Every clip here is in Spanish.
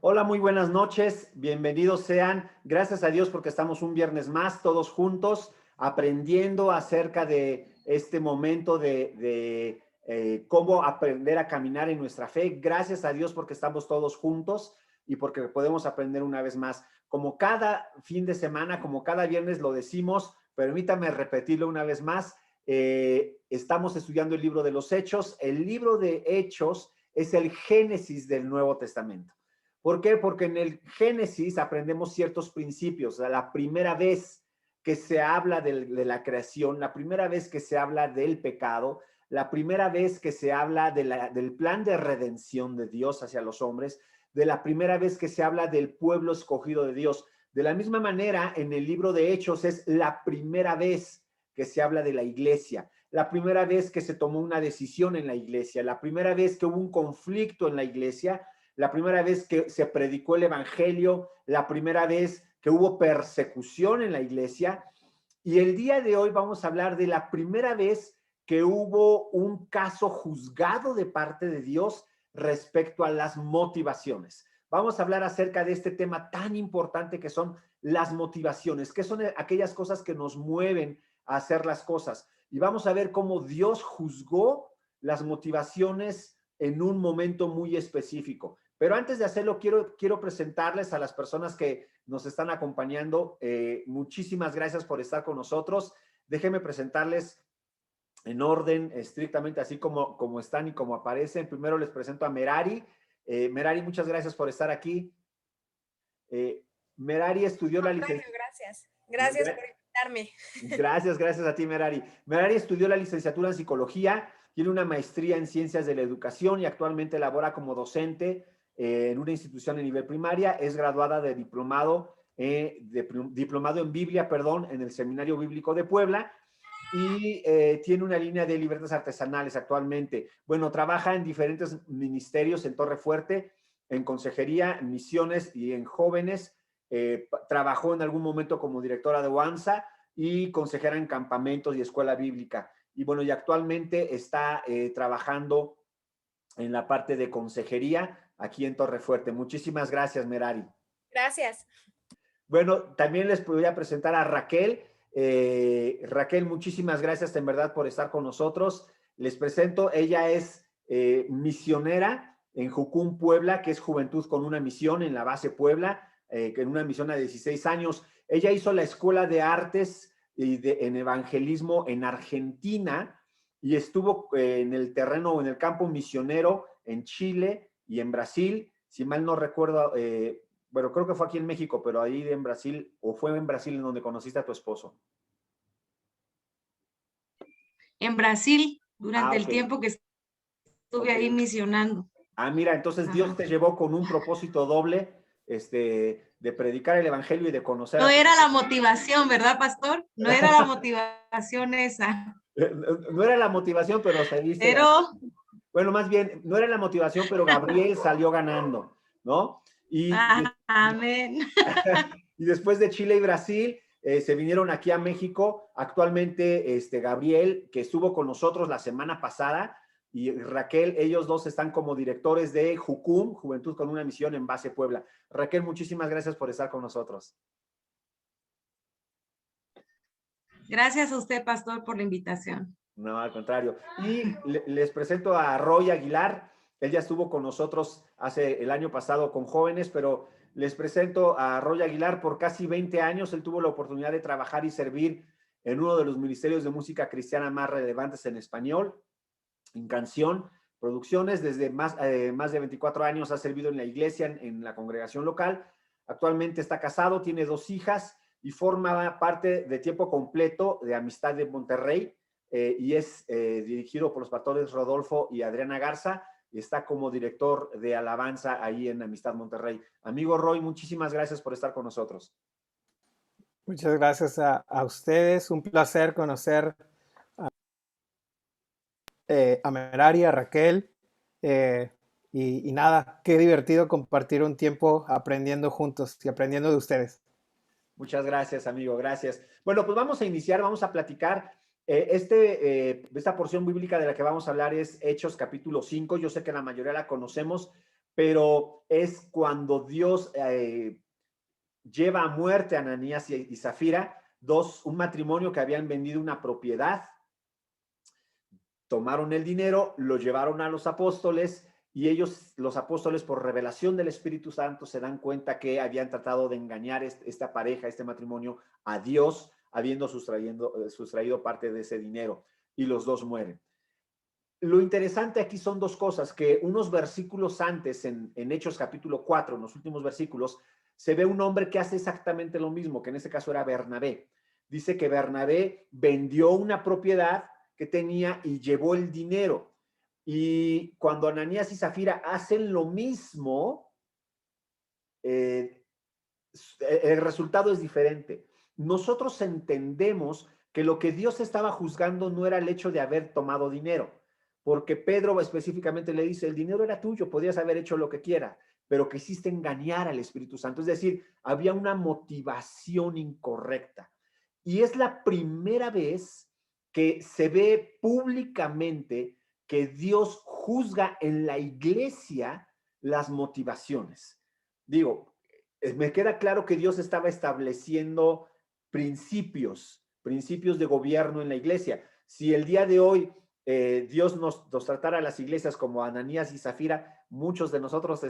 Hola, muy buenas noches. Bienvenidos sean. Gracias a Dios porque estamos un viernes más todos juntos aprendiendo acerca de este momento de cómo aprender a caminar en nuestra fe. Gracias a Dios porque estamos todos juntos y porque podemos aprender una vez más. Como cada fin de semana, como cada viernes lo decimos, permítame repetirlo una vez más. Estamos estudiando el libro de los Hechos. El libro de Hechos es el Génesis del Nuevo Testamento. ¿Por qué? Porque en el Génesis aprendemos ciertos principios. La primera vez que se habla de la creación, la primera vez que se habla del pecado, la primera vez que se habla del plan de redención de Dios hacia los hombres, de la primera vez que se habla del pueblo escogido de Dios. De la misma manera, en el libro de Hechos es la primera vez que se habla de la iglesia, la primera vez que se tomó una decisión en la iglesia, la primera vez que hubo un conflicto en la iglesia, la primera vez que se predicó el evangelio, la primera vez que hubo persecución en la iglesia. Y el día de hoy vamos a hablar de la primera vez que hubo un caso juzgado de parte de Dios respecto a las motivaciones. Vamos a hablar acerca de este tema tan importante que son las motivaciones, que son aquellas cosas que nos mueven a hacer las cosas. Y vamos a ver cómo Dios juzgó las motivaciones en un momento muy específico. Pero antes de hacerlo, quiero presentarles a las personas que nos están acompañando. Muchísimas gracias por estar con nosotros. Déjenme presentarles en orden, estrictamente así como están y como aparecen. Primero les presento a Merari. Merari, muchas gracias por estar aquí. Merari estudió la licenciatura. Gracias. Gracias por invitarme. Gracias a ti, Merari. Merari estudió la licenciatura en psicología, tiene una maestría en ciencias de la educación y actualmente labora como docente en una institución de nivel primaria. Es graduada de diplomado en Biblia, en el Seminario Bíblico de Puebla y tiene una línea de libretas artesanales actualmente. Bueno, trabaja en diferentes ministerios en Torre Fuerte, en consejería, en misiones y en jóvenes. Trabajó en algún momento como directora de OANSA y consejera en campamentos y escuela bíblica. Y bueno, y actualmente está trabajando en la parte de consejería aquí en Torre Fuerte. Muchísimas gracias, Merari. Gracias. Bueno, también les voy a presentar a Raquel. Raquel, muchísimas gracias en verdad por estar con nosotros. Les presento, ella es misionera en Jucún, Puebla, que es Juventud con una Misión en la base Puebla, en una misión a 16 años. Ella hizo la Escuela de Artes en Evangelismo en Argentina y estuvo en el terreno, en el campo misionero en Chile y en Brasil. Si mal no recuerdo, bueno, creo que fue aquí en México, pero ahí en Brasil, o fue en Brasil en donde conociste a tu esposo. En Brasil, durante el Ok. tiempo que estuve ahí misionando. Mira, entonces Dios te llevó con un propósito doble, de predicar el evangelio y de conocer No a tu era la esposo. motivación, ¿verdad, pastor? No era la motivación esa. No era la motivación, pero saliste ganando. Pero, Bueno, más bien, no era la motivación, pero Gabriel salió ganando, ¿no? amén. Y después de Chile y Brasil, se vinieron aquí a México. Actualmente, Gabriel, que estuvo con nosotros la semana pasada, y Raquel, ellos dos están como directores de Jucum, Juventud con una Misión en Base Puebla. Raquel, muchísimas gracias por estar con nosotros. Gracias a usted, pastor, por la invitación. No, al contrario. Y les presento a Roy Aguilar. Él ya estuvo con nosotros el año pasado con jóvenes, pero les presento a Roy Aguilar. Por casi 20 años, él tuvo la oportunidad de trabajar y servir en uno de los ministerios de música cristiana más relevantes en español, en canción, producciones. Desde más de 24 años ha servido en la iglesia, en la congregación local. Actualmente está casado, tiene 2 hijas y forma parte de tiempo completo de Amistad de Monterrey. Y es dirigido por los pastores Rodolfo y Adriana Garza, y está como director de alabanza ahí en Amistad Monterrey. Amigo Roy, muchísimas gracias por estar con nosotros. Muchas gracias a ustedes, un placer conocer a Merari, a Raquel, y nada, qué divertido compartir un tiempo aprendiendo juntos y aprendiendo de ustedes. Muchas gracias, amigo, gracias. Bueno, pues vamos a iniciar, vamos a platicar. Esta porción bíblica de la que vamos a hablar es Hechos capítulo 5. Yo sé que la mayoría la conocemos pero es cuando Dios lleva a muerte a Ananías y Zafira, un matrimonio que habían vendido una propiedad, tomaron el dinero, lo llevaron a los apóstoles y ellos, los apóstoles, por revelación del Espíritu Santo, se dan cuenta que habían tratado de engañar esta pareja, este matrimonio, a Dios, habiendo sustraído parte de ese dinero, y los dos mueren. Lo interesante aquí son dos cosas, que unos versículos antes, en Hechos capítulo 4, en los últimos versículos, se ve un hombre que hace exactamente lo mismo, que en este caso era Bernabé. Dice que Bernabé vendió una propiedad que tenía y llevó el dinero. Y cuando Ananías y Zafira hacen lo mismo, el resultado es diferente. Nosotros entendemos que lo que Dios estaba juzgando no era el hecho de haber tomado dinero, porque Pedro específicamente le dice, el dinero era tuyo, podías haber hecho lo que quieras, pero quisiste engañar al Espíritu Santo. Es decir, había una motivación incorrecta. Y es la primera vez que se ve públicamente que Dios juzga en la iglesia las motivaciones. Digo, me queda claro que Dios estaba estableciendo principios de gobierno en la iglesia. Si el día de hoy Dios nos tratara a las iglesias como Ananías y Zafira, muchos de nosotros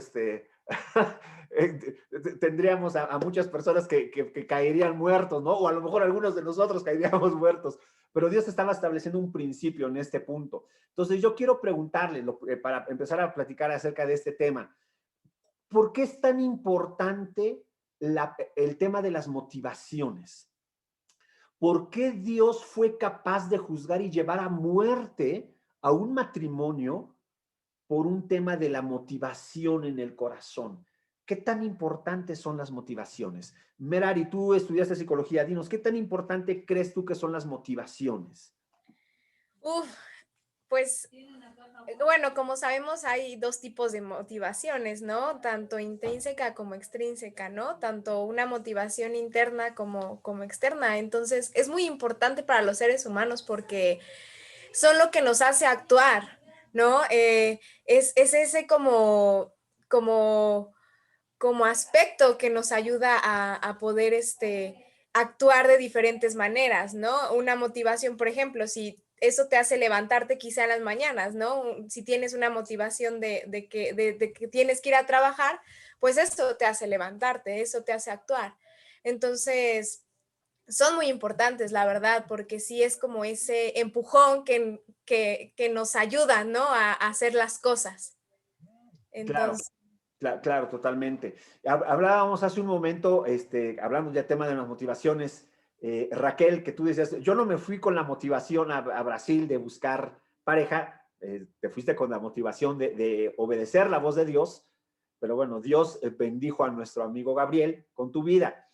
tendríamos a muchas personas que caerían muertos, ¿no? O a lo mejor algunos de nosotros caeríamos muertos. Pero Dios estaba estableciendo un principio en este punto. Entonces yo quiero preguntarle, para empezar a platicar acerca de este tema, ¿por qué es tan importante el tema de las motivaciones? ¿Por qué Dios fue capaz de juzgar y llevar a muerte a un matrimonio por un tema de la motivación en el corazón? ¿Qué tan importantes son las motivaciones? Merari, tú estudiaste psicología, dinos, ¿qué tan importante crees tú que son las motivaciones? Pues bueno, como sabemos, hay dos tipos de motivaciones, ¿no? Tanto intrínseca como extrínseca, ¿no? Tanto una motivación interna como externa. Entonces, es muy importante para los seres humanos porque son lo que nos hace actuar, ¿no? Es ese como aspecto que nos ayuda a poder actuar de diferentes maneras, ¿no? Una motivación, por ejemplo, si eso te hace levantarte quizá en las mañanas, ¿no? Si tienes una motivación de que tienes que ir a trabajar, pues eso te hace levantarte, eso te hace actuar. Entonces, son muy importantes, la verdad, porque sí es como ese empujón que nos ayuda, ¿no? A hacer las cosas. Claro. Entonces, Claro, totalmente. Hablábamos hace un momento, hablamos ya tema de las motivaciones. Raquel, que tú decías, yo no me fui con la motivación a Brasil de buscar pareja, te fuiste con la motivación de obedecer la voz de Dios, pero bueno, Dios bendijo a nuestro amigo Gabriel con tu vida.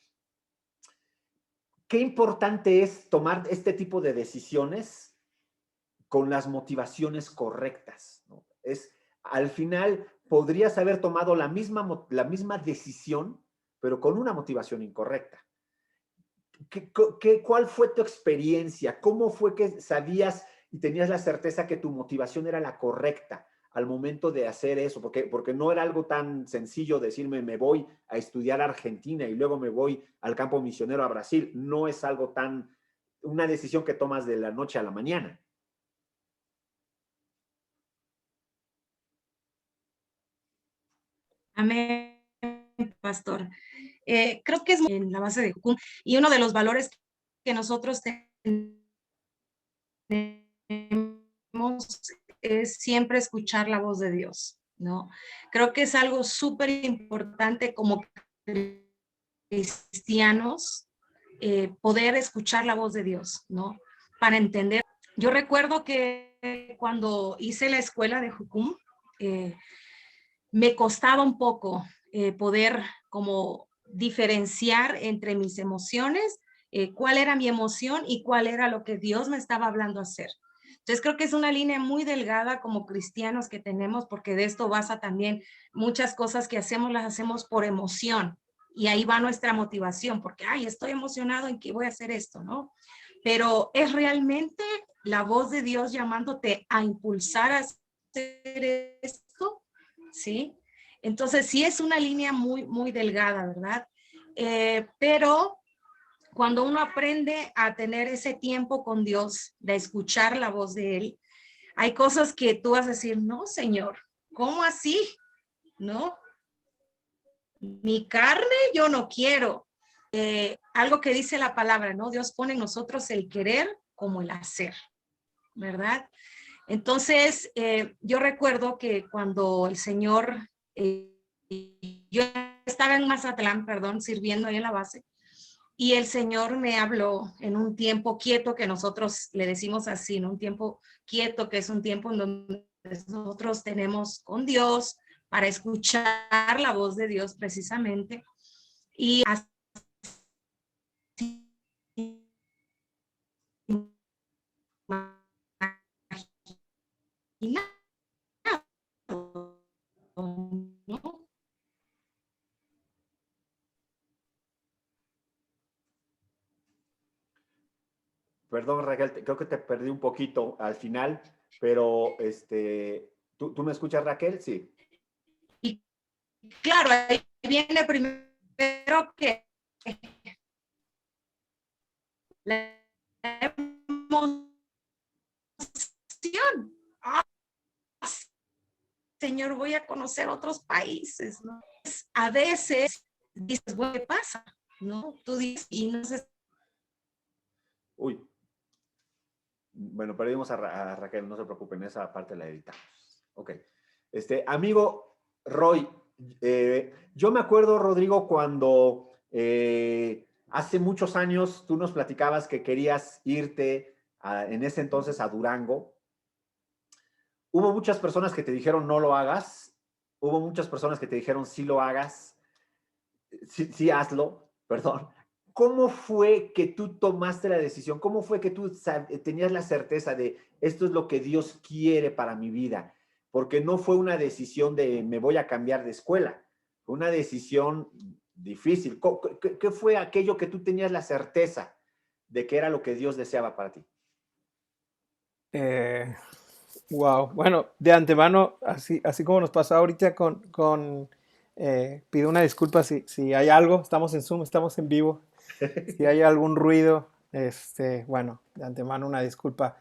Qué importante es tomar este tipo de decisiones con las motivaciones correctas, ¿no? Al final podrías haber tomado la misma decisión, pero con una motivación incorrecta. ¿Cuál fue tu experiencia? ¿Cómo fue que sabías y tenías la certeza que tu motivación era la correcta al momento de hacer eso? Porque no era algo tan sencillo decirme, me voy a estudiar a Argentina y luego me voy al campo misionero a Brasil. No es algo una decisión que tomas de la noche a la mañana. Amén, pastor. Creo que es en la base de Jukun y uno de los valores que nosotros tenemos es siempre escuchar la voz de Dios, ¿no? Creo que es algo súper importante como cristianos poder escuchar la voz de Dios, ¿no? Para entender. Yo recuerdo que cuando hice la escuela de Jukun, me costaba un poco poder como diferenciar entre mis emociones, cuál era mi emoción y cuál era lo que Dios me estaba hablando hacer. Entonces creo que es una línea muy delgada como cristianos que tenemos, porque de esto basa también muchas cosas que hacemos, las hacemos por emoción. Y ahí va nuestra motivación, porque, ay, estoy emocionado en que voy a hacer esto, ¿no? Pero es realmente la voz de Dios llamándote a impulsar a hacer esto, ¿sí? Entonces, sí es una línea muy, muy delgada, ¿verdad? Pero cuando uno aprende a tener ese tiempo con Dios, de escuchar la voz de Él, hay cosas que tú vas a decir, no, Señor, ¿cómo así? ¿No? Mi carne yo no quiero. Algo que dice la palabra, ¿no? Dios pone en nosotros el querer como el hacer, ¿verdad? Entonces, yo recuerdo que cuando el Señor, yo estaba en Mazatlán, perdón, sirviendo ahí en la base, y el Señor me habló en un tiempo quieto, que nosotros le decimos así, en un tiempo quieto, que es un tiempo en donde nosotros tenemos con Dios para escuchar la voz de Dios precisamente. Y así, ¿no? Perdón, Raquel, creo que te perdí un poquito al final, pero ¿tú me escuchas, Raquel? Sí. Y claro, ahí viene primero que la emoción. Ah, Señor, voy a conocer otros países, ¿no? A veces dices, bueno, ¿qué pasa? ¿No? Tú dices, y no sé. Uy, bueno, perdimos a Raquel, no se preocupen, esa parte la editamos. Ok. Amigo Roy, yo me acuerdo, Rodrigo, cuando hace muchos años tú nos platicabas que querías irte en ese entonces a Durango. Hubo muchas personas que te dijeron no lo hagas, hubo muchas personas que te dijeron sí lo hagas, sí, sí hazlo, perdón. ¿Cómo fue que tú tomaste la decisión? ¿Cómo fue que tú tenías la certeza de esto es lo que Dios quiere para mi vida? Porque no fue una decisión de me voy a cambiar de escuela, fue una decisión difícil. ¿Qué fue aquello que tú tenías la certeza de que era lo que Dios deseaba para ti? Wow, bueno, de antemano, así como nos pasó ahorita pido una disculpa si hay algo, estamos en Zoom, estamos en vivo, si hay algún ruido, bueno, de antemano una disculpa.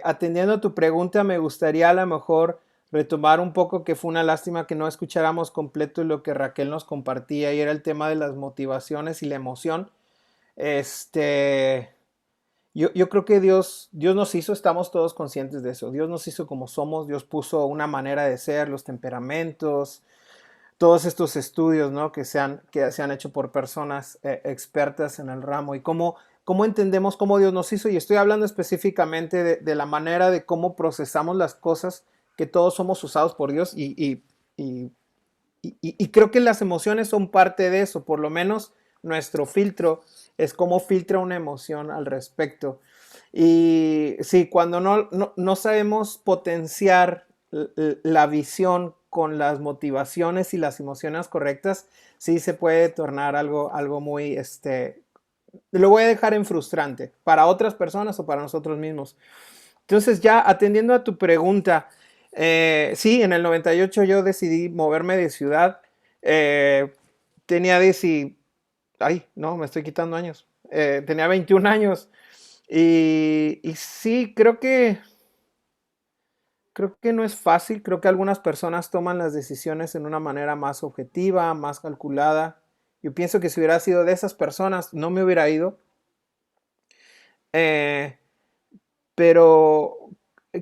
Atendiendo a tu pregunta, me gustaría a lo mejor retomar un poco que fue una lástima que no escucháramos completo lo que Raquel nos compartía y era el tema de las motivaciones y la emoción. Yo creo que Dios nos hizo, estamos todos conscientes de eso. Dios nos hizo como somos, Dios puso una manera de ser, los temperamentos, todos estos estudios, ¿no? que se han hecho por personas expertas en el ramo y cómo entendemos cómo Dios nos hizo. Y estoy hablando específicamente de la manera de cómo procesamos las cosas, que todos somos usados por Dios y creo que las emociones son parte de eso, por lo menos nuestro filtro es cómo filtra una emoción al respecto. Y sí, cuando no sabemos potenciar la visión con las motivaciones y las emociones correctas, sí se puede tornar algo muy, lo voy a dejar en frustrante para otras personas o para nosotros mismos. Entonces ya atendiendo a tu pregunta, sí, en el 98 yo decidí moverme de ciudad. Eh, tenía 10 ay, no, me estoy quitando años. Tenía 21 años y sí, creo que no es fácil. Creo que algunas personas toman las decisiones en una manera más objetiva, más calculada. Yo pienso que si hubiera sido de esas personas, no me hubiera ido. Eh, pero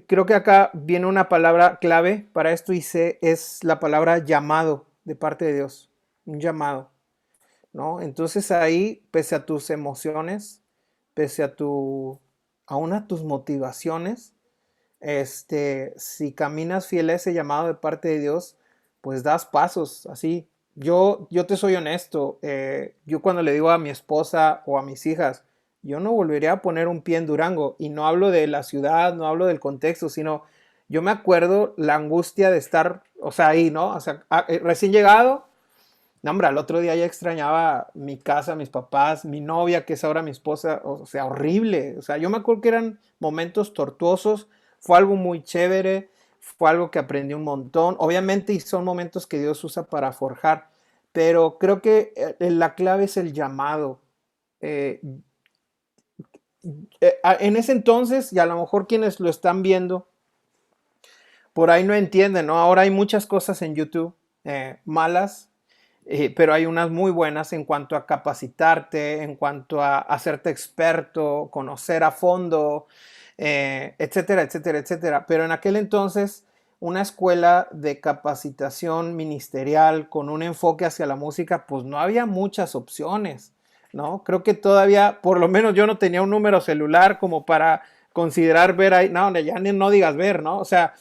creo que acá viene una palabra clave para esto y es la palabra llamado de parte de Dios, un llamado, ¿no? Entonces ahí, pese a tus emociones, pese aún a tus motivaciones, si caminas fiel a ese llamado de parte de Dios, pues das pasos así. Yo te soy honesto, yo cuando le digo a mi esposa o a mis hijas, yo no volvería a poner un pie en Durango y no hablo de la ciudad, no hablo del contexto, sino yo me acuerdo la angustia de estar, o sea, ahí, ¿no? O sea, recién llegado, no, hombre, al otro día ya extrañaba mi casa, mis papás, mi novia, que es ahora mi esposa, o sea, horrible. O sea, yo me acuerdo que eran momentos tortuosos, fue algo muy chévere, fue algo que aprendí un montón. Obviamente, y son momentos que Dios usa para forjar, pero creo que la clave es el llamado. Eh, en ese entonces, y a lo mejor quienes lo están viendo, por ahí no entienden, ¿no? Ahora hay muchas cosas en YouTube malas, pero hay unas muy buenas en cuanto a capacitarte, en cuanto a hacerte experto, conocer a fondo, etcétera, etcétera, etcétera. Pero en aquel entonces, una escuela de capacitación ministerial con un enfoque hacia la música, pues no había muchas opciones, ¿no? Creo que todavía, por lo menos yo no tenía un número celular como para considerar ver ahí, no, ya no digas ver, ¿no? O sea,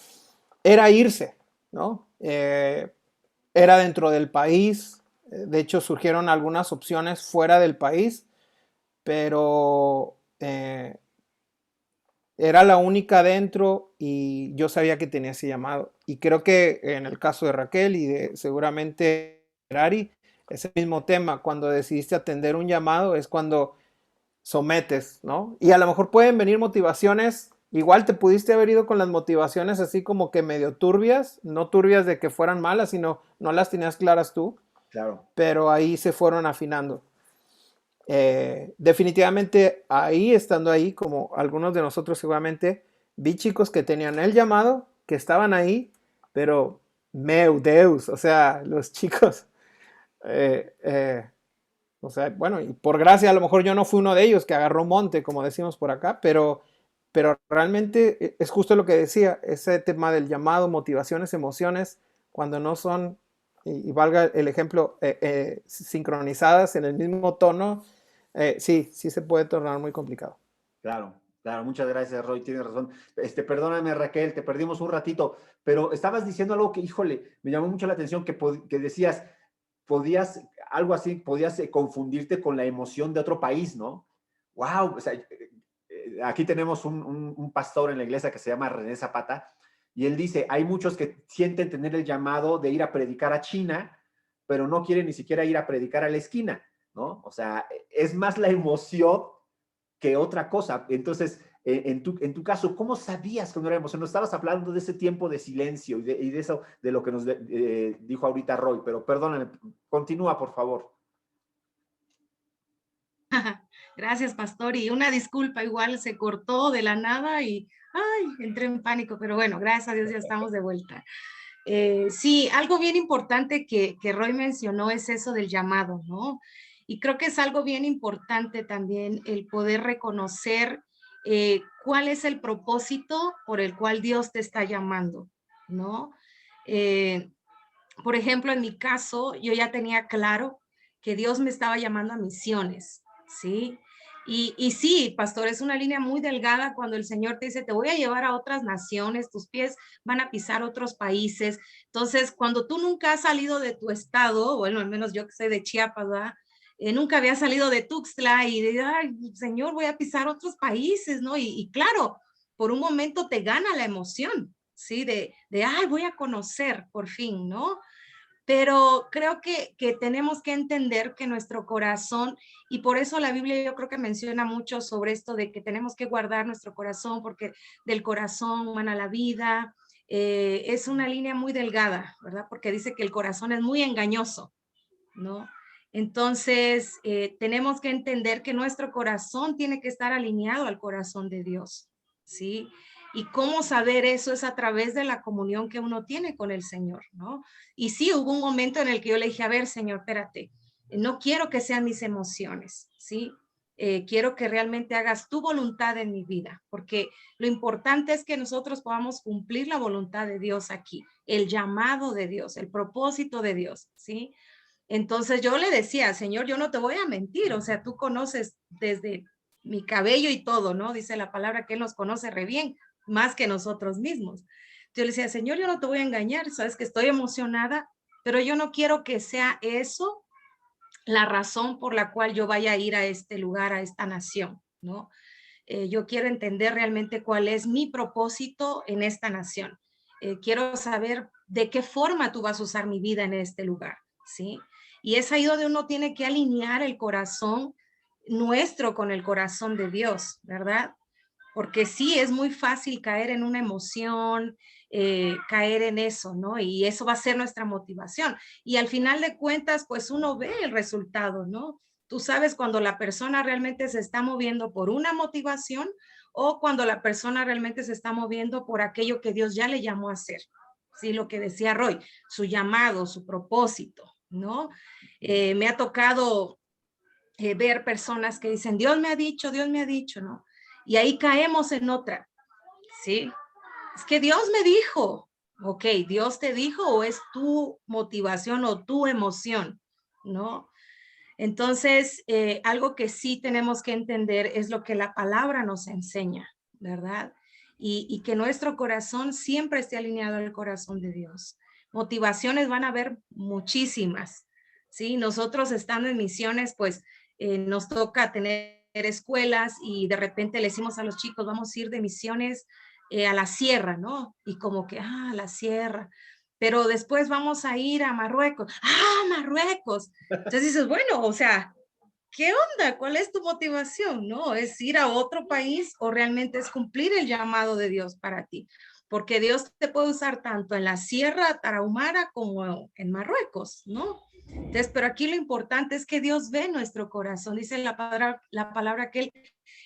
era irse, ¿no? Era dentro del país, de hecho surgieron algunas opciones fuera del país, pero era la única dentro y yo sabía que tenía ese llamado. Y creo que en el caso de Raquel y de seguramente Ari, ese mismo tema, cuando decidiste atender un llamado es cuando sometes, ¿no? Y a lo mejor pueden venir motivaciones, igual te pudiste haber ido con las motivaciones así como que medio turbias, no turbias de que fueran malas, sino no las tenías claras tú, Claro. pero ahí se fueron afinando. Definitivamente ahí, estando ahí, como algunos de nosotros seguramente, vi chicos que tenían el llamado, que estaban ahí, pero meu Deus, o sea, los chicos, eh, eh, o sea, bueno, y por gracia a lo mejor yo no fui uno de ellos que agarró monte, como decimos por acá, pero realmente es justo lo que decía, ese tema del llamado, motivaciones, emociones, cuando no son, y valga el ejemplo, sincronizadas en el mismo tono, sí, sí se puede tornar muy complicado. Claro, claro, muchas gracias, Roy, tienes razón. Perdóname, Raquel, te perdimos un ratito, pero estabas diciendo algo que, híjole, me llamó mucho la atención, que decías, podías, algo así, podías confundirte con la emoción de otro país, ¿no? Wow, o sea, aquí tenemos un pastor en la iglesia que se llama René Zapata, y él dice, hay muchos que sienten tener el llamado de ir a predicar a China, pero no quieren ni siquiera ir a predicar a la esquina, ¿no? O sea, es más la emoción que otra cosa. Entonces, en tu caso, ¿cómo sabías que no era emoción? Nos estabas hablando de ese tiempo de silencio y de eso, de lo que nos dijo ahorita Roy, pero perdóname, continúa, por favor. Gracias, pastor. Y una disculpa, igual se cortó de la nada y ay, entré en pánico, pero bueno, gracias a Dios ya estamos de vuelta. Sí, algo bien importante que Roy mencionó es eso del llamado, ¿no? Y creo que es algo bien importante también el poder reconocer cuál es el propósito por el cual Dios te está llamando, ¿no? Eh, por ejemplo, en mi caso, yo ya tenía claro que Dios me estaba llamando a misiones, ¿sí? Y sí, pastor, es una línea muy delgada cuando el Señor te dice, te voy a llevar a otras naciones, tus pies van a pisar otros países. Entonces, cuando tú nunca has salido de tu estado, bueno, al menos yo que soy de Chiapas, ¿verdad? Nunca había salido de Tuxtla y de, ay, Señor, voy a pisar otros países, ¿no? Y claro, por un momento te gana la emoción, ¿sí? Ay, voy a conocer por fin, ¿no? Pero creo que tenemos que entender que nuestro corazón, y por eso la Biblia yo creo que menciona mucho sobre esto de que tenemos que guardar nuestro corazón, porque del corazón mana la vida, es una línea muy delgada, ¿verdad? Porque dice que el corazón es muy engañoso, ¿no? Entonces, tenemos que entender que nuestro corazón tiene que estar alineado al corazón de Dios, ¿sí? Y cómo saber eso es a través de la comunión que uno tiene con el Señor, ¿no? Y sí, hubo un momento en el que yo le dije, a ver, Señor, espérate, no quiero que sean mis emociones, ¿sí? Quiero que realmente hagas tu voluntad en mi vida, porque lo importante es que nosotros podamos cumplir la voluntad de Dios aquí, el llamado de Dios, el propósito de Dios, ¿sí? Entonces yo le decía, Señor, yo no te voy a mentir, o sea, tú conoces desde mi cabello y todo, ¿no? Dice la palabra que Él nos conoce re bien, más que nosotros mismos. Yo le decía, Señor, yo no te voy a engañar, sabes que estoy emocionada, pero yo no quiero que sea eso la razón por la cual yo vaya a ir a este lugar, a esta nación, ¿no? Yo quiero entender realmente cuál es mi propósito en esta nación. Quiero saber de qué forma tú vas a usar mi vida en este lugar, ¿sí? Y es ahí donde uno tiene que alinear el corazón nuestro con el corazón de Dios, ¿verdad? porque sí, es muy fácil caer en una emoción, caer en eso, ¿no? Y eso va a ser nuestra motivación. Y al final de cuentas, pues uno ve el resultado, ¿no? Tú sabes cuando la persona realmente se está moviendo por una motivación o cuando la persona realmente se está moviendo por aquello que Dios ya le llamó a hacer. Sí, lo que decía Roy, su llamado, su propósito, ¿no? Me ha tocado ver personas que dicen, Dios me ha dicho, ¿no? Y ahí caemos en otra, ¿sí? Es que Dios me dijo, ok, Dios te dijo o es tu motivación o tu emoción, ¿no? Entonces, algo que sí tenemos que entender es lo que la palabra nos enseña, ¿verdad? Y que nuestro corazón siempre esté alineado al corazón de Dios. Motivaciones van a haber muchísimas, ¿sí? Nosotros estando en misiones, pues nos toca tener escuelas y de repente le decimos a los chicos, vamos a ir de misiones a la sierra, ¿no? Y como que, la sierra. Pero después vamos a ir a Marruecos. Marruecos. Entonces dices, bueno, o sea, ¿qué onda? ¿Cuál es tu motivación? ¿No? ¿Es ir a otro país o realmente es cumplir el llamado de Dios para ti? Porque Dios te puede usar tanto en la Sierra Tarahumara como en Marruecos, ¿no? Entonces, pero aquí lo importante es que Dios ve nuestro corazón. Dice la palabra que Él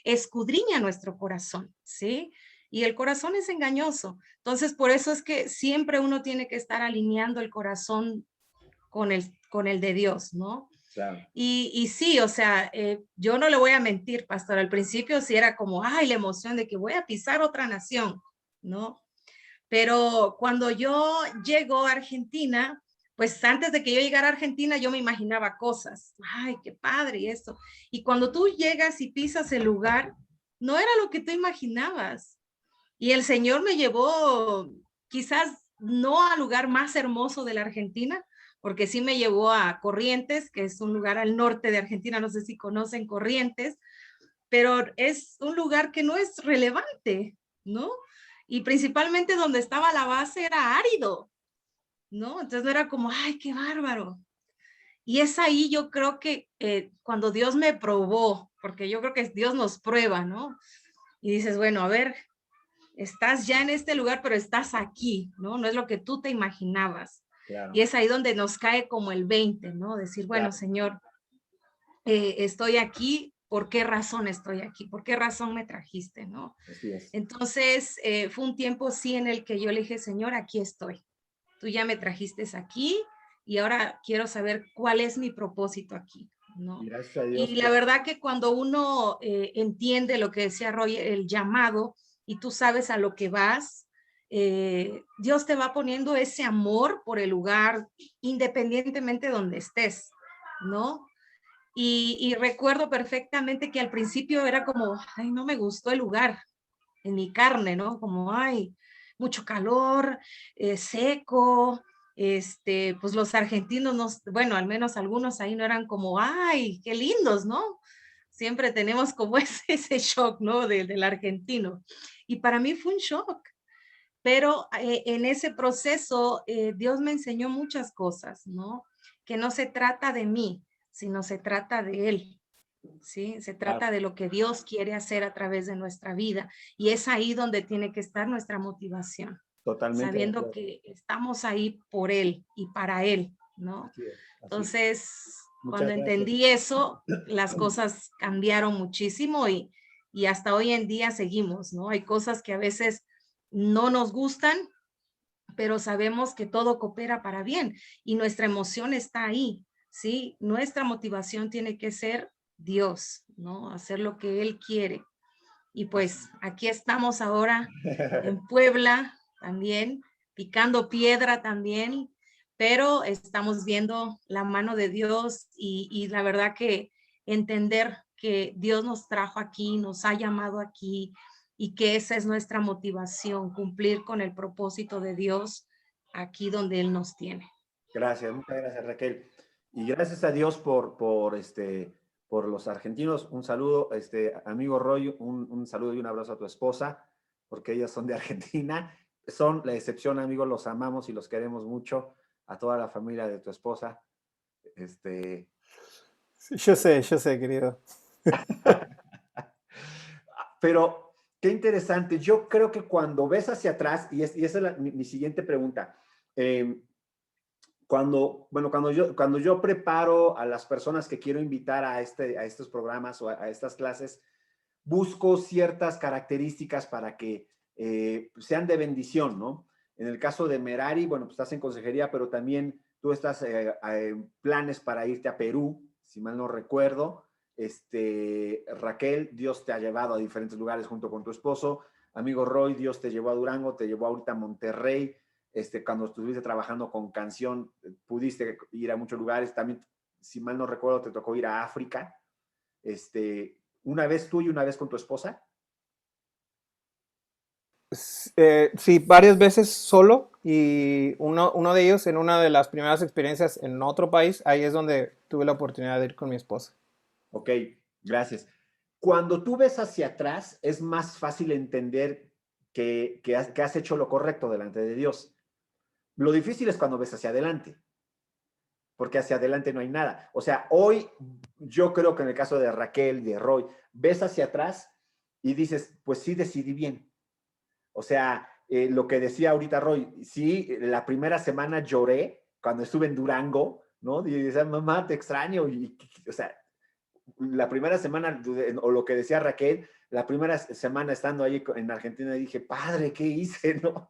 escudriña nuestro corazón, ¿sí? Y el corazón es engañoso. Entonces, por eso es que siempre uno tiene que estar alineando el corazón con el de Dios, ¿no? Claro. Y sí, o sea, yo no le voy a mentir, pastor, al principio sí era como, la emoción de que voy a pisar otra nación, ¿no? Pero cuando yo llego a Argentina, pues antes de que yo llegara a Argentina, yo me imaginaba cosas, qué padre y esto. Y cuando tú llegas y pisas el lugar, no era lo que tú imaginabas. Y el Señor me llevó quizás no al lugar más hermoso de la Argentina, porque sí me llevó a Corrientes, que es un lugar al norte de Argentina, no sé si conocen Corrientes, pero es un lugar que no es relevante, ¿no? Y principalmente donde estaba la base era árido, ¿no? Entonces no era como, qué bárbaro. Y es ahí yo creo que cuando Dios me probó, porque yo creo que Dios nos prueba, ¿no? Y dices, bueno, a ver, estás ya en este lugar, pero estás aquí, ¿no? No es lo que tú te imaginabas. Claro. Y es ahí donde nos cae como el 20, ¿no? Decir, bueno, Claro. Señor, estoy aquí, ¿por qué razón estoy aquí? ¿Por qué razón me trajiste, no? Así es. Entonces, fue un tiempo, sí, en el que yo le dije, Señor, aquí estoy. Tú ya me trajiste aquí y ahora quiero saber cuál es mi propósito aquí, ¿no? Gracias a Dios. Y la verdad que cuando uno entiende lo que decía Roy, el llamado, y tú sabes a lo que vas, Dios te va poniendo ese amor por el lugar, independientemente de donde estés, ¿no? Y recuerdo perfectamente que al principio era como, no me gustó el lugar en mi carne, ¿no? Como, mucho calor, seco, pues los argentinos, bueno, al menos algunos ahí no eran como, qué lindos, ¿no? Siempre tenemos como ese shock, ¿no? Del argentino. Y para mí fue un shock, pero en ese proceso Dios me enseñó muchas cosas, ¿no? Que no se trata de mí, sino se trata de Él. ¿Sí? Se trata de lo que Dios quiere hacer a través de nuestra vida y es ahí donde tiene que estar nuestra motivación, Totalmente de sabiendo acuerdo. que estamos ahí por Él y para Él, ¿no? Así es. Entonces, Muchas cuando gracias. entendí eso, las cosas cambiaron muchísimo y hasta hoy en día seguimos, ¿no? Hay cosas que a veces no nos gustan, pero sabemos que todo coopera para bien y nuestra emoción está ahí, ¿sí? Nuestra motivación tiene que ser Dios, ¿no? Hacer lo que Él quiere. Y pues aquí estamos ahora en Puebla también, picando piedra también, pero estamos viendo la mano de Dios y la verdad que entender que Dios nos trajo aquí, nos ha llamado aquí y que esa es nuestra motivación, cumplir con el propósito de Dios aquí donde Él nos tiene. Gracias, muchas gracias, Raquel. Y gracias a Dios por los argentinos. Un saludo, amigo Roy, un saludo y un abrazo a tu esposa, porque ellos son de Argentina. Son la excepción, amigos, los amamos y los queremos mucho. A toda la familia de tu esposa. Yo sé, querido. Pero Qué interesante. Yo creo que cuando ves hacia atrás, y esa es mi siguiente pregunta, eh, cuando yo preparo a las personas que quiero invitar a estos programas o a estas clases, busco ciertas características para que sean de bendición, ¿no? En el caso de Merari, bueno, pues estás en consejería, pero también tú estás planes para irte a Perú, si mal no recuerdo. Raquel, Dios te ha llevado a diferentes lugares junto con tu esposo. Amigo Roy, Dios te llevó a Durango, te llevó ahorita a Monterrey. Cuando estuviste trabajando con canción, pudiste ir a muchos lugares. También, si mal no recuerdo, te tocó ir a África. Una vez tú y una vez con tu esposa. Sí, varias veces solo y uno de ellos en una de las primeras experiencias en otro país, ahí es donde tuve la oportunidad de ir con mi esposa. Ok, gracias. Cuando tú ves hacia atrás, es más fácil entender que has hecho lo correcto delante de Dios. Lo difícil es cuando ves hacia adelante, porque hacia adelante no hay nada. O sea, hoy yo creo que en el caso de Raquel, de Roy, ves hacia atrás y dices, pues sí decidí bien. O sea, lo que decía ahorita Roy, sí, la primera semana lloré cuando estuve en Durango, ¿no? Y decía, mamá, te extraño. O sea, la primera semana, o lo que decía Raquel, la primera semana estando ahí en Argentina, dije, padre, ¿qué hice? ¿No?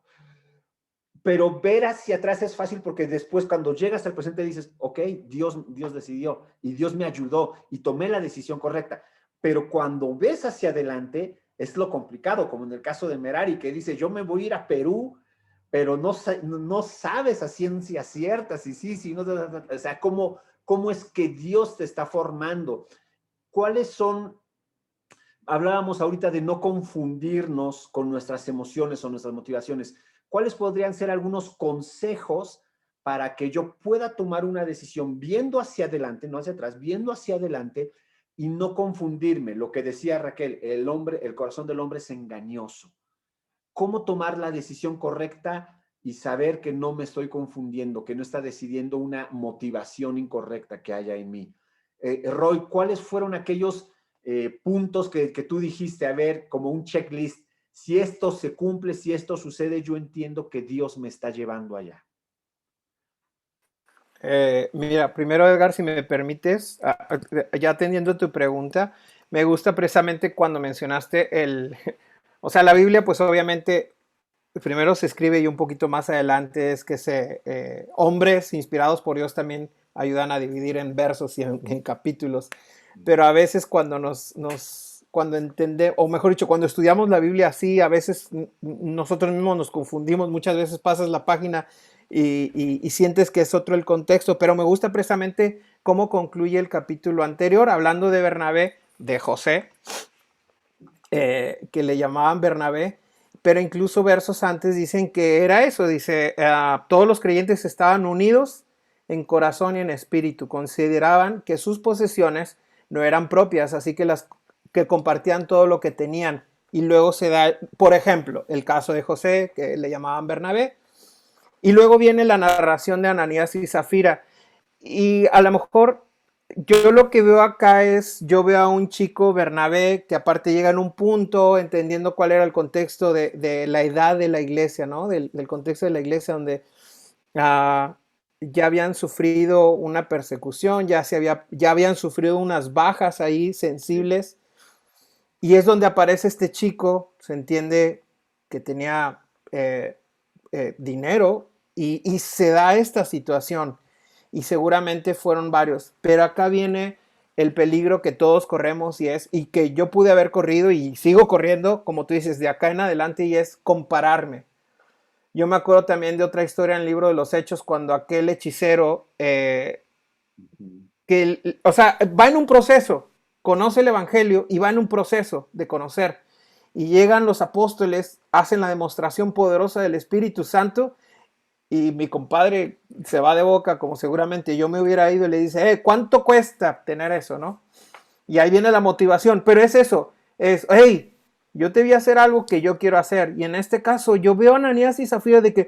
Pero ver hacia atrás es fácil porque después cuando llegas al presente dices, ok, Dios decidió y Dios me ayudó y tomé la decisión correcta. Pero cuando ves hacia adelante es lo complicado, como en el caso de Merari, que dice, yo me voy a ir a Perú, pero no sabes a ciencia cierta, si no, o sea, ¿cómo es que Dios te está formando? ¿Cuáles son? Hablábamos ahorita de no confundirnos con nuestras emociones o nuestras motivaciones. ¿Cuáles podrían ser algunos consejos para que yo pueda tomar una decisión viendo hacia adelante, no hacia atrás, viendo hacia adelante y no confundirme? Lo que decía Raquel, el corazón del hombre es engañoso. ¿Cómo tomar la decisión correcta y saber que no me estoy confundiendo, que no está decidiendo una motivación incorrecta que haya en mí? Roy, ¿cuáles fueron aquellos puntos que tú dijiste, a ver, como un checklist? Si esto se cumple, si esto sucede, yo entiendo que Dios me está llevando allá. Mira, primero Edgar, si me permites, ya atendiendo tu pregunta, me gusta precisamente cuando mencionaste o sea, la Biblia pues obviamente primero se escribe y un poquito más adelante es que hombres inspirados por Dios también ayudan a dividir en versos y en capítulos, pero a veces cuando entendemos, o mejor dicho, cuando estudiamos la Biblia así, a veces nosotros mismos nos confundimos, muchas veces pasas la página y sientes que es otro el contexto, pero me gusta precisamente cómo concluye el capítulo anterior, hablando de Bernabé, de José, que le llamaban Bernabé, pero incluso versos antes dicen que era eso, dice, todos los creyentes estaban unidos en corazón y en espíritu, consideraban que sus posesiones no eran propias, así que compartían todo lo que tenían. Y luego se da, por ejemplo, el caso de José, que le llamaban Bernabé, y luego viene la narración de Ananías y Zafira. Y a lo mejor yo lo que veo acá yo veo a un chico, Bernabé, que aparte llega en un punto, entendiendo cuál era el contexto de la edad de la iglesia, ¿no? Del contexto de la iglesia donde ya habían sufrido una persecución, ya habían sufrido unas bajas ahí sensibles. Y es donde aparece este chico, se entiende que tenía dinero y se da esta situación. Y seguramente fueron varios. Pero acá viene el peligro que todos corremos y que yo pude haber corrido y sigo corriendo, como tú dices, de acá en adelante, y es compararme. Yo me acuerdo también de otra historia en el libro de los Hechos, cuando aquel hechicero, o sea, va en un proceso, conoce el Evangelio y va en un proceso de conocer. Y llegan los apóstoles, hacen la demostración poderosa del Espíritu Santo y mi compadre se va de boca, como seguramente yo me hubiera ido, y le dice, ¿cuánto cuesta tener eso, no? Y ahí viene la motivación, pero es eso, hey, yo te voy a hacer algo que yo quiero hacer. Y en este caso yo veo a Ananías y Zafira de que,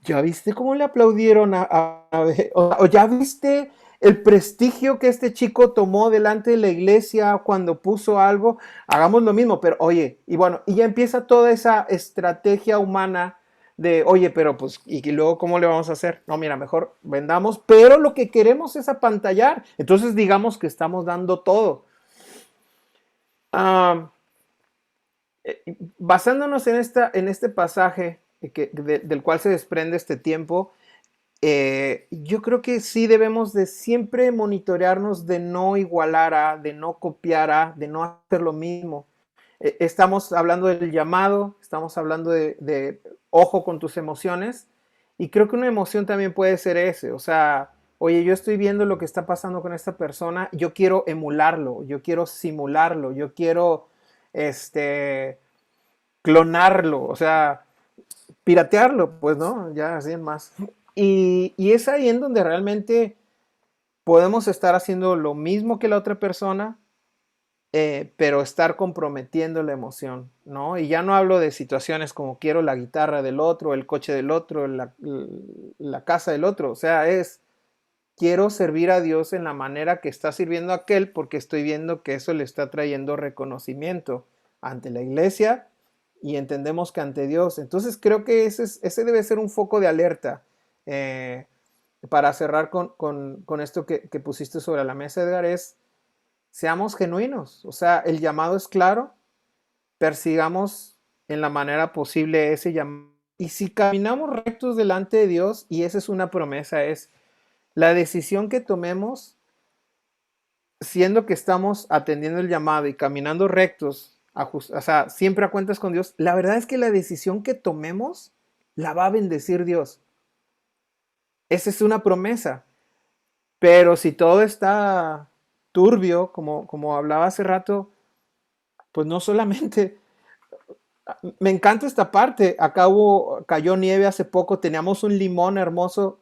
¿ya viste cómo le aplaudieron o ya viste el prestigio que este chico tomó delante de la iglesia cuando puso algo, hagamos lo mismo, pero oye, y bueno, y ya empieza toda esa estrategia humana de, oye, pero pues, ¿y luego cómo le vamos a hacer? No, mira, mejor vendamos, pero lo que queremos es apantallar, entonces digamos que estamos dando todo. Ah, basándonos en este pasaje del cual se desprende este tiempo, yo creo que sí debemos de siempre monitorearnos de no igualar a, de no copiar a, de no hacer lo mismo. Estamos hablando del llamado, estamos hablando de ojo con tus emociones, y creo que una emoción también puede ser ese, o sea, oye, yo estoy viendo lo que está pasando con esta persona, yo quiero emularlo, yo quiero simularlo, yo quiero, clonarlo, o sea, piratearlo, pues, ¿no? Ya así en más. Y es ahí en donde realmente podemos estar haciendo lo mismo que la otra persona, pero estar comprometiendo la emoción, ¿no? Y ya no hablo de situaciones como quiero la guitarra del otro, el coche del otro, la casa del otro, o sea, es quiero servir a Dios en la manera que está sirviendo a aquel porque estoy viendo que eso le está trayendo reconocimiento ante la iglesia y entendemos que ante Dios. Entonces creo que ese debe ser un foco de alerta. eh, para cerrar con esto que pusiste sobre la mesa, Edgar, es seamos genuinos. O sea, el llamado es claro, persigamos en la manera posible ese llamado. Y si caminamos rectos delante de Dios, y esa es una promesa, es la decisión que tomemos, siendo que estamos atendiendo el llamado y caminando rectos, o sea, siempre a cuentas con Dios, la verdad es que la decisión que tomemos la va a bendecir Dios. Esa es una promesa. Pero si todo está turbio, como hablaba hace rato, pues no solamente... Me encanta esta parte. Acá cayó nieve hace poco. Teníamos un limón hermoso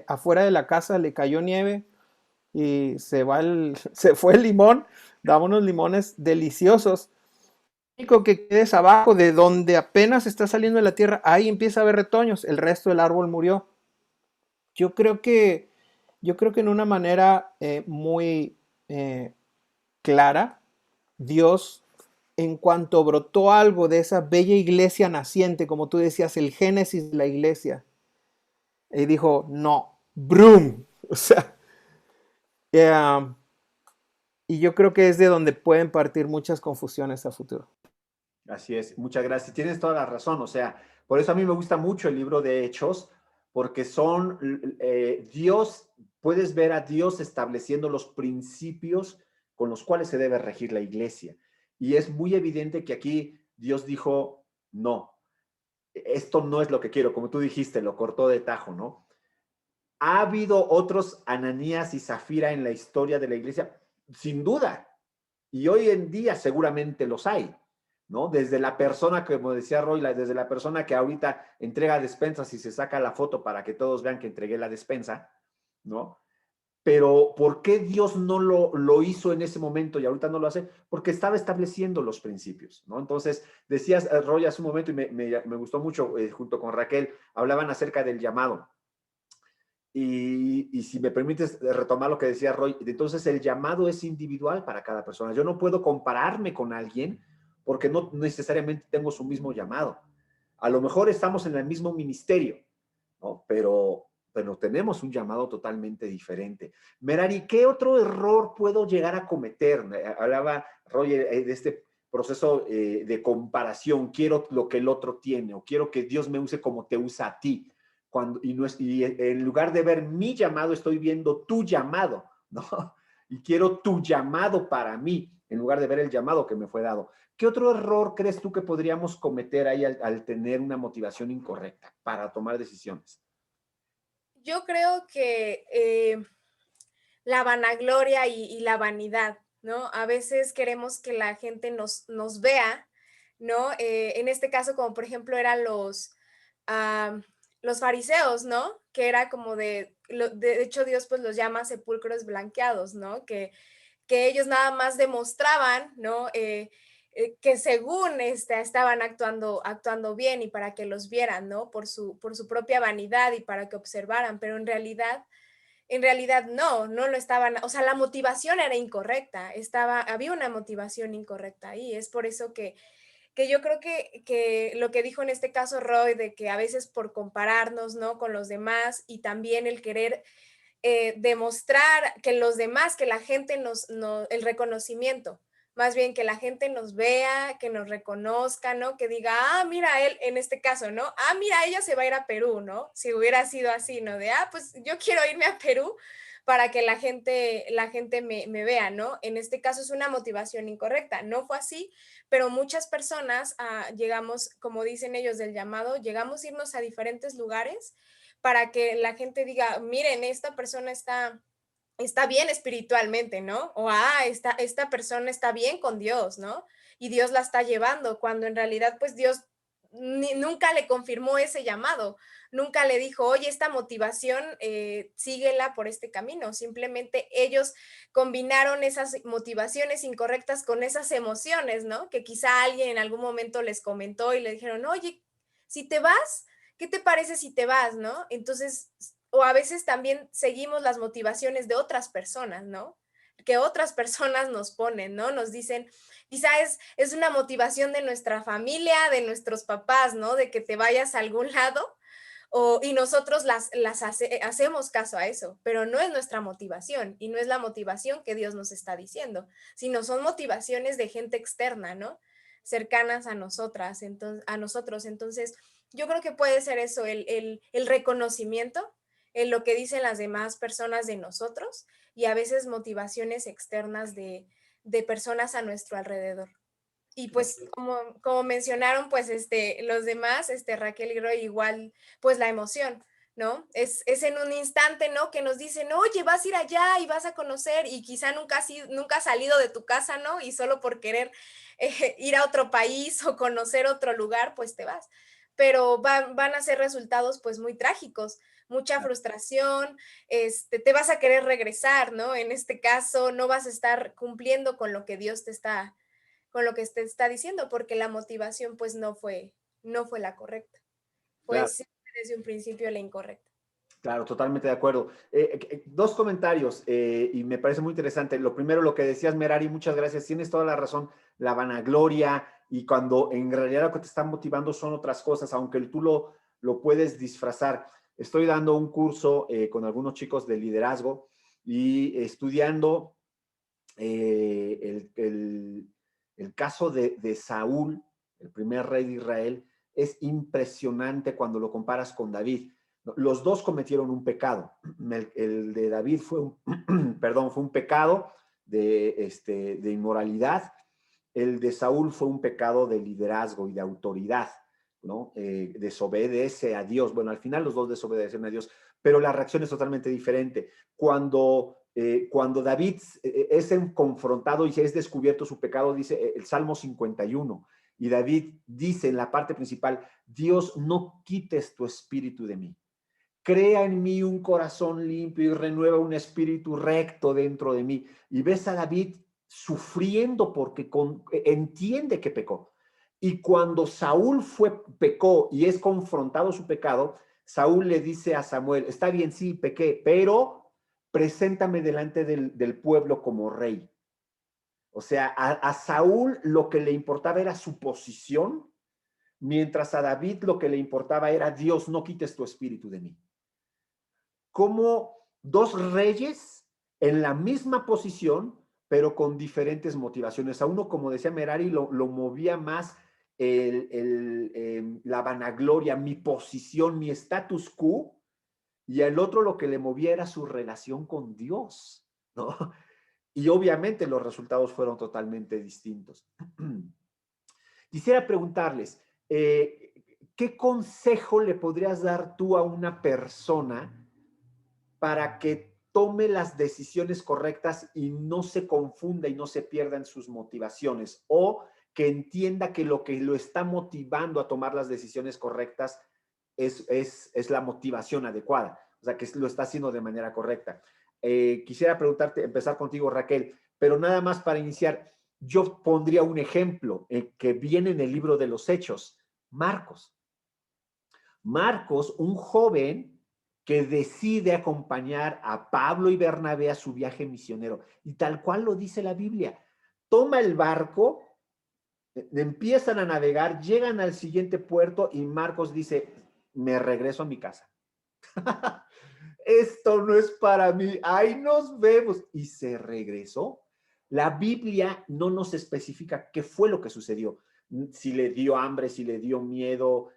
afuera de la casa, le cayó nieve y se fue el limón. Daba unos limones deliciosos. Lo único que quedes abajo de donde apenas está saliendo de la tierra, ahí empieza a haber retoños. El resto del árbol murió. Yo creo que, yo creo que en una manera muy clara, Dios, en cuanto brotó algo de esa bella iglesia naciente, como tú decías, el génesis de la iglesia, y dijo, no, brum, o sea, eh, y yo creo que es de donde pueden partir muchas confusiones a futuro. Así es, muchas gracias. Tienes toda la razón, o sea, por eso a mí me gusta mucho el libro de Hechos, porque Dios, puedes ver a Dios estableciendo los principios con los cuales se debe regir la iglesia. Y es muy evidente que aquí Dios dijo, no, esto no es lo que quiero, como tú dijiste, lo cortó de tajo, ¿no? ¿Ha habido otros Ananías y Zafira en la historia de la iglesia? Sin duda. Y hoy en día seguramente los hay, ¿no? Desde la persona, como decía Roy, desde la persona que ahorita entrega despensas y se saca la foto para que todos vean que entregué la despensa, ¿no? Pero ¿por qué Dios no lo hizo en ese momento y ahorita no lo hace? Porque estaba estableciendo los principios, ¿no? Entonces, decías, Roy, hace un momento y me gustó mucho, junto con Raquel, hablaban acerca del llamado. Y si me permites retomar lo que decía Roy, entonces el llamado es individual para cada persona. Yo no puedo compararme con alguien porque no necesariamente tengo su mismo llamado. A lo mejor estamos en el mismo ministerio, ¿no? Pero tenemos un llamado totalmente diferente. Merari, ¿qué otro error puedo llegar a cometer? Hablaba Roy de este proceso de comparación. Quiero lo que el otro tiene o quiero que Dios me use como te usa a ti. Y en lugar de ver mi llamado, estoy viendo tu llamado, ¿no? Y quiero tu llamado para mí, en lugar de ver el llamado que me fue dado. ¿Qué otro error crees tú que podríamos cometer ahí al tener una motivación incorrecta para tomar decisiones? Yo creo que la vanagloria y la vanidad, ¿no? A veces queremos que la gente nos vea, ¿no? En este caso, como por ejemplo eran los fariseos, ¿no? Que era como de hecho Dios pues los llama sepulcros blanqueados, ¿no? Que ellos nada más demostraban, ¿no? Que según estaban actuando bien y para que los vieran, ¿no? Por su propia vanidad y para que observaran, pero en realidad en realidad no lo estaban, o sea, la motivación era incorrecta, había una motivación incorrecta ahí. Es por eso que yo creo que lo que dijo en este caso Roy, de que a veces por compararnos, ¿no? Con los demás y también el querer demostrar que los demás, que la gente el reconocimiento, más bien que la gente nos vea, que nos reconozca, ¿no? Que diga, ah, mira, él, en este caso, ¿no? Ah, mira, ella se va a ir a Perú, ¿no? Si hubiera sido así, ¿no? De, ah, pues yo quiero irme a Perú para que la gente me vea, ¿no? En este caso es una motivación incorrecta. No fue así, pero muchas personas llegamos, como dicen ellos del llamado, llegamos a irnos a diferentes lugares para que la gente diga, miren, esta persona está bien espiritualmente, ¿no? O, esta persona está bien con Dios, ¿no? Y Dios la está llevando, cuando en realidad, pues Dios nunca le confirmó ese llamado, nunca le dijo, oye, esta motivación, síguela por este camino. Simplemente ellos combinaron esas motivaciones incorrectas con esas emociones, ¿no? Que quizá alguien en algún momento les comentó y le dijeron, oye, si te vas, ¿qué te parece si te vas, no? Entonces, o a veces también seguimos las motivaciones de otras personas, ¿no? Que otras personas nos ponen, ¿no? Nos dicen, quizá es una motivación de nuestra familia, de nuestros papás, ¿no? De que te vayas a algún lado, y nosotros hacemos caso a eso, pero no es nuestra motivación y no es la motivación que Dios nos está diciendo, sino son motivaciones de gente externa, ¿no? Cercanas a nosotras, a nosotros. Entonces, yo creo que puede ser eso, el reconocimiento en lo que dicen las demás personas de nosotros y a veces motivaciones externas de personas a nuestro alrededor. Y pues como mencionaron, pues los demás, Raquel y Roy, igual, pues la emoción, ¿no? Es en un instante, ¿no? Que nos dicen, oye, vas a ir allá y vas a conocer y quizá nunca has salido de tu casa, ¿no? Y solo por querer ir a otro país o conocer otro lugar, pues te vas. Pero van a ser resultados pues muy trágicos, mucha frustración, te vas a querer regresar, ¿no? En este caso, no vas a estar cumpliendo con lo que Dios con lo que te está diciendo, porque la motivación pues no fue la correcta. Fue Claro. siempre desde un principio la incorrecta. Claro, totalmente de acuerdo. Dos comentarios y me parece muy interesante. Lo primero, lo que decías, Merari, muchas gracias. Tienes toda la razón, la vanagloria y cuando en realidad lo que te está motivando son otras cosas, aunque tú lo puedes disfrazar. Estoy dando un curso con algunos chicos de liderazgo y estudiando el caso de Saúl, el primer rey de Israel. Es impresionante cuando lo comparas con David. Los dos cometieron un pecado. El de David fue fue un pecado de inmoralidad. El de Saúl fue un pecado de liderazgo y de autoridad, ¿no? Desobedece a Dios. Bueno, al final los dos desobedecen a Dios, pero la reacción es totalmente diferente. Cuando David es confrontado y es descubierto su pecado, dice el Salmo 51, y David dice en la parte principal, Dios, no quites tu espíritu de mí. Crea en mí un corazón limpio y renueva un espíritu recto dentro de mí. Y ves a David sufriendo porque entiende que pecó. Y cuando Saúl pecó y es confrontado su pecado, Saúl le dice a Samuel, está bien, sí, pequé, pero preséntame delante del pueblo como rey. O sea, a Saúl lo que le importaba era su posición, mientras a David lo que le importaba era, Dios, no quites tu espíritu de mí. Como dos reyes en la misma posición, pero con diferentes motivaciones. A uno, como decía Merari, lo movía más la vanagloria, mi posición, mi status quo, y al otro lo que le movía era su relación con Dios, ¿no? Y obviamente los resultados fueron totalmente distintos. Quisiera preguntarles, ¿qué consejo le podrías dar tú a una persona para que tome las decisiones correctas y no se confunda y no se pierda en sus motivaciones, o que entienda que lo está motivando a tomar las decisiones correctas es la motivación adecuada, o sea, que lo está haciendo de manera correcta? Quisiera empezar contigo, Raquel, pero nada más para iniciar, yo pondría un ejemplo que viene en el libro de los Hechos, Marcos. Marcos, un joven que decide acompañar a Pablo y Bernabé a su viaje misionero. Y tal cual lo dice la Biblia. Toma el barco, empiezan a navegar, llegan al siguiente puerto y Marcos dice, me regreso a mi casa. Esto no es para mí, ahí nos vemos. Y se regresó. La Biblia no nos especifica qué fue lo que sucedió. Si le dio hambre, si le dio miedo,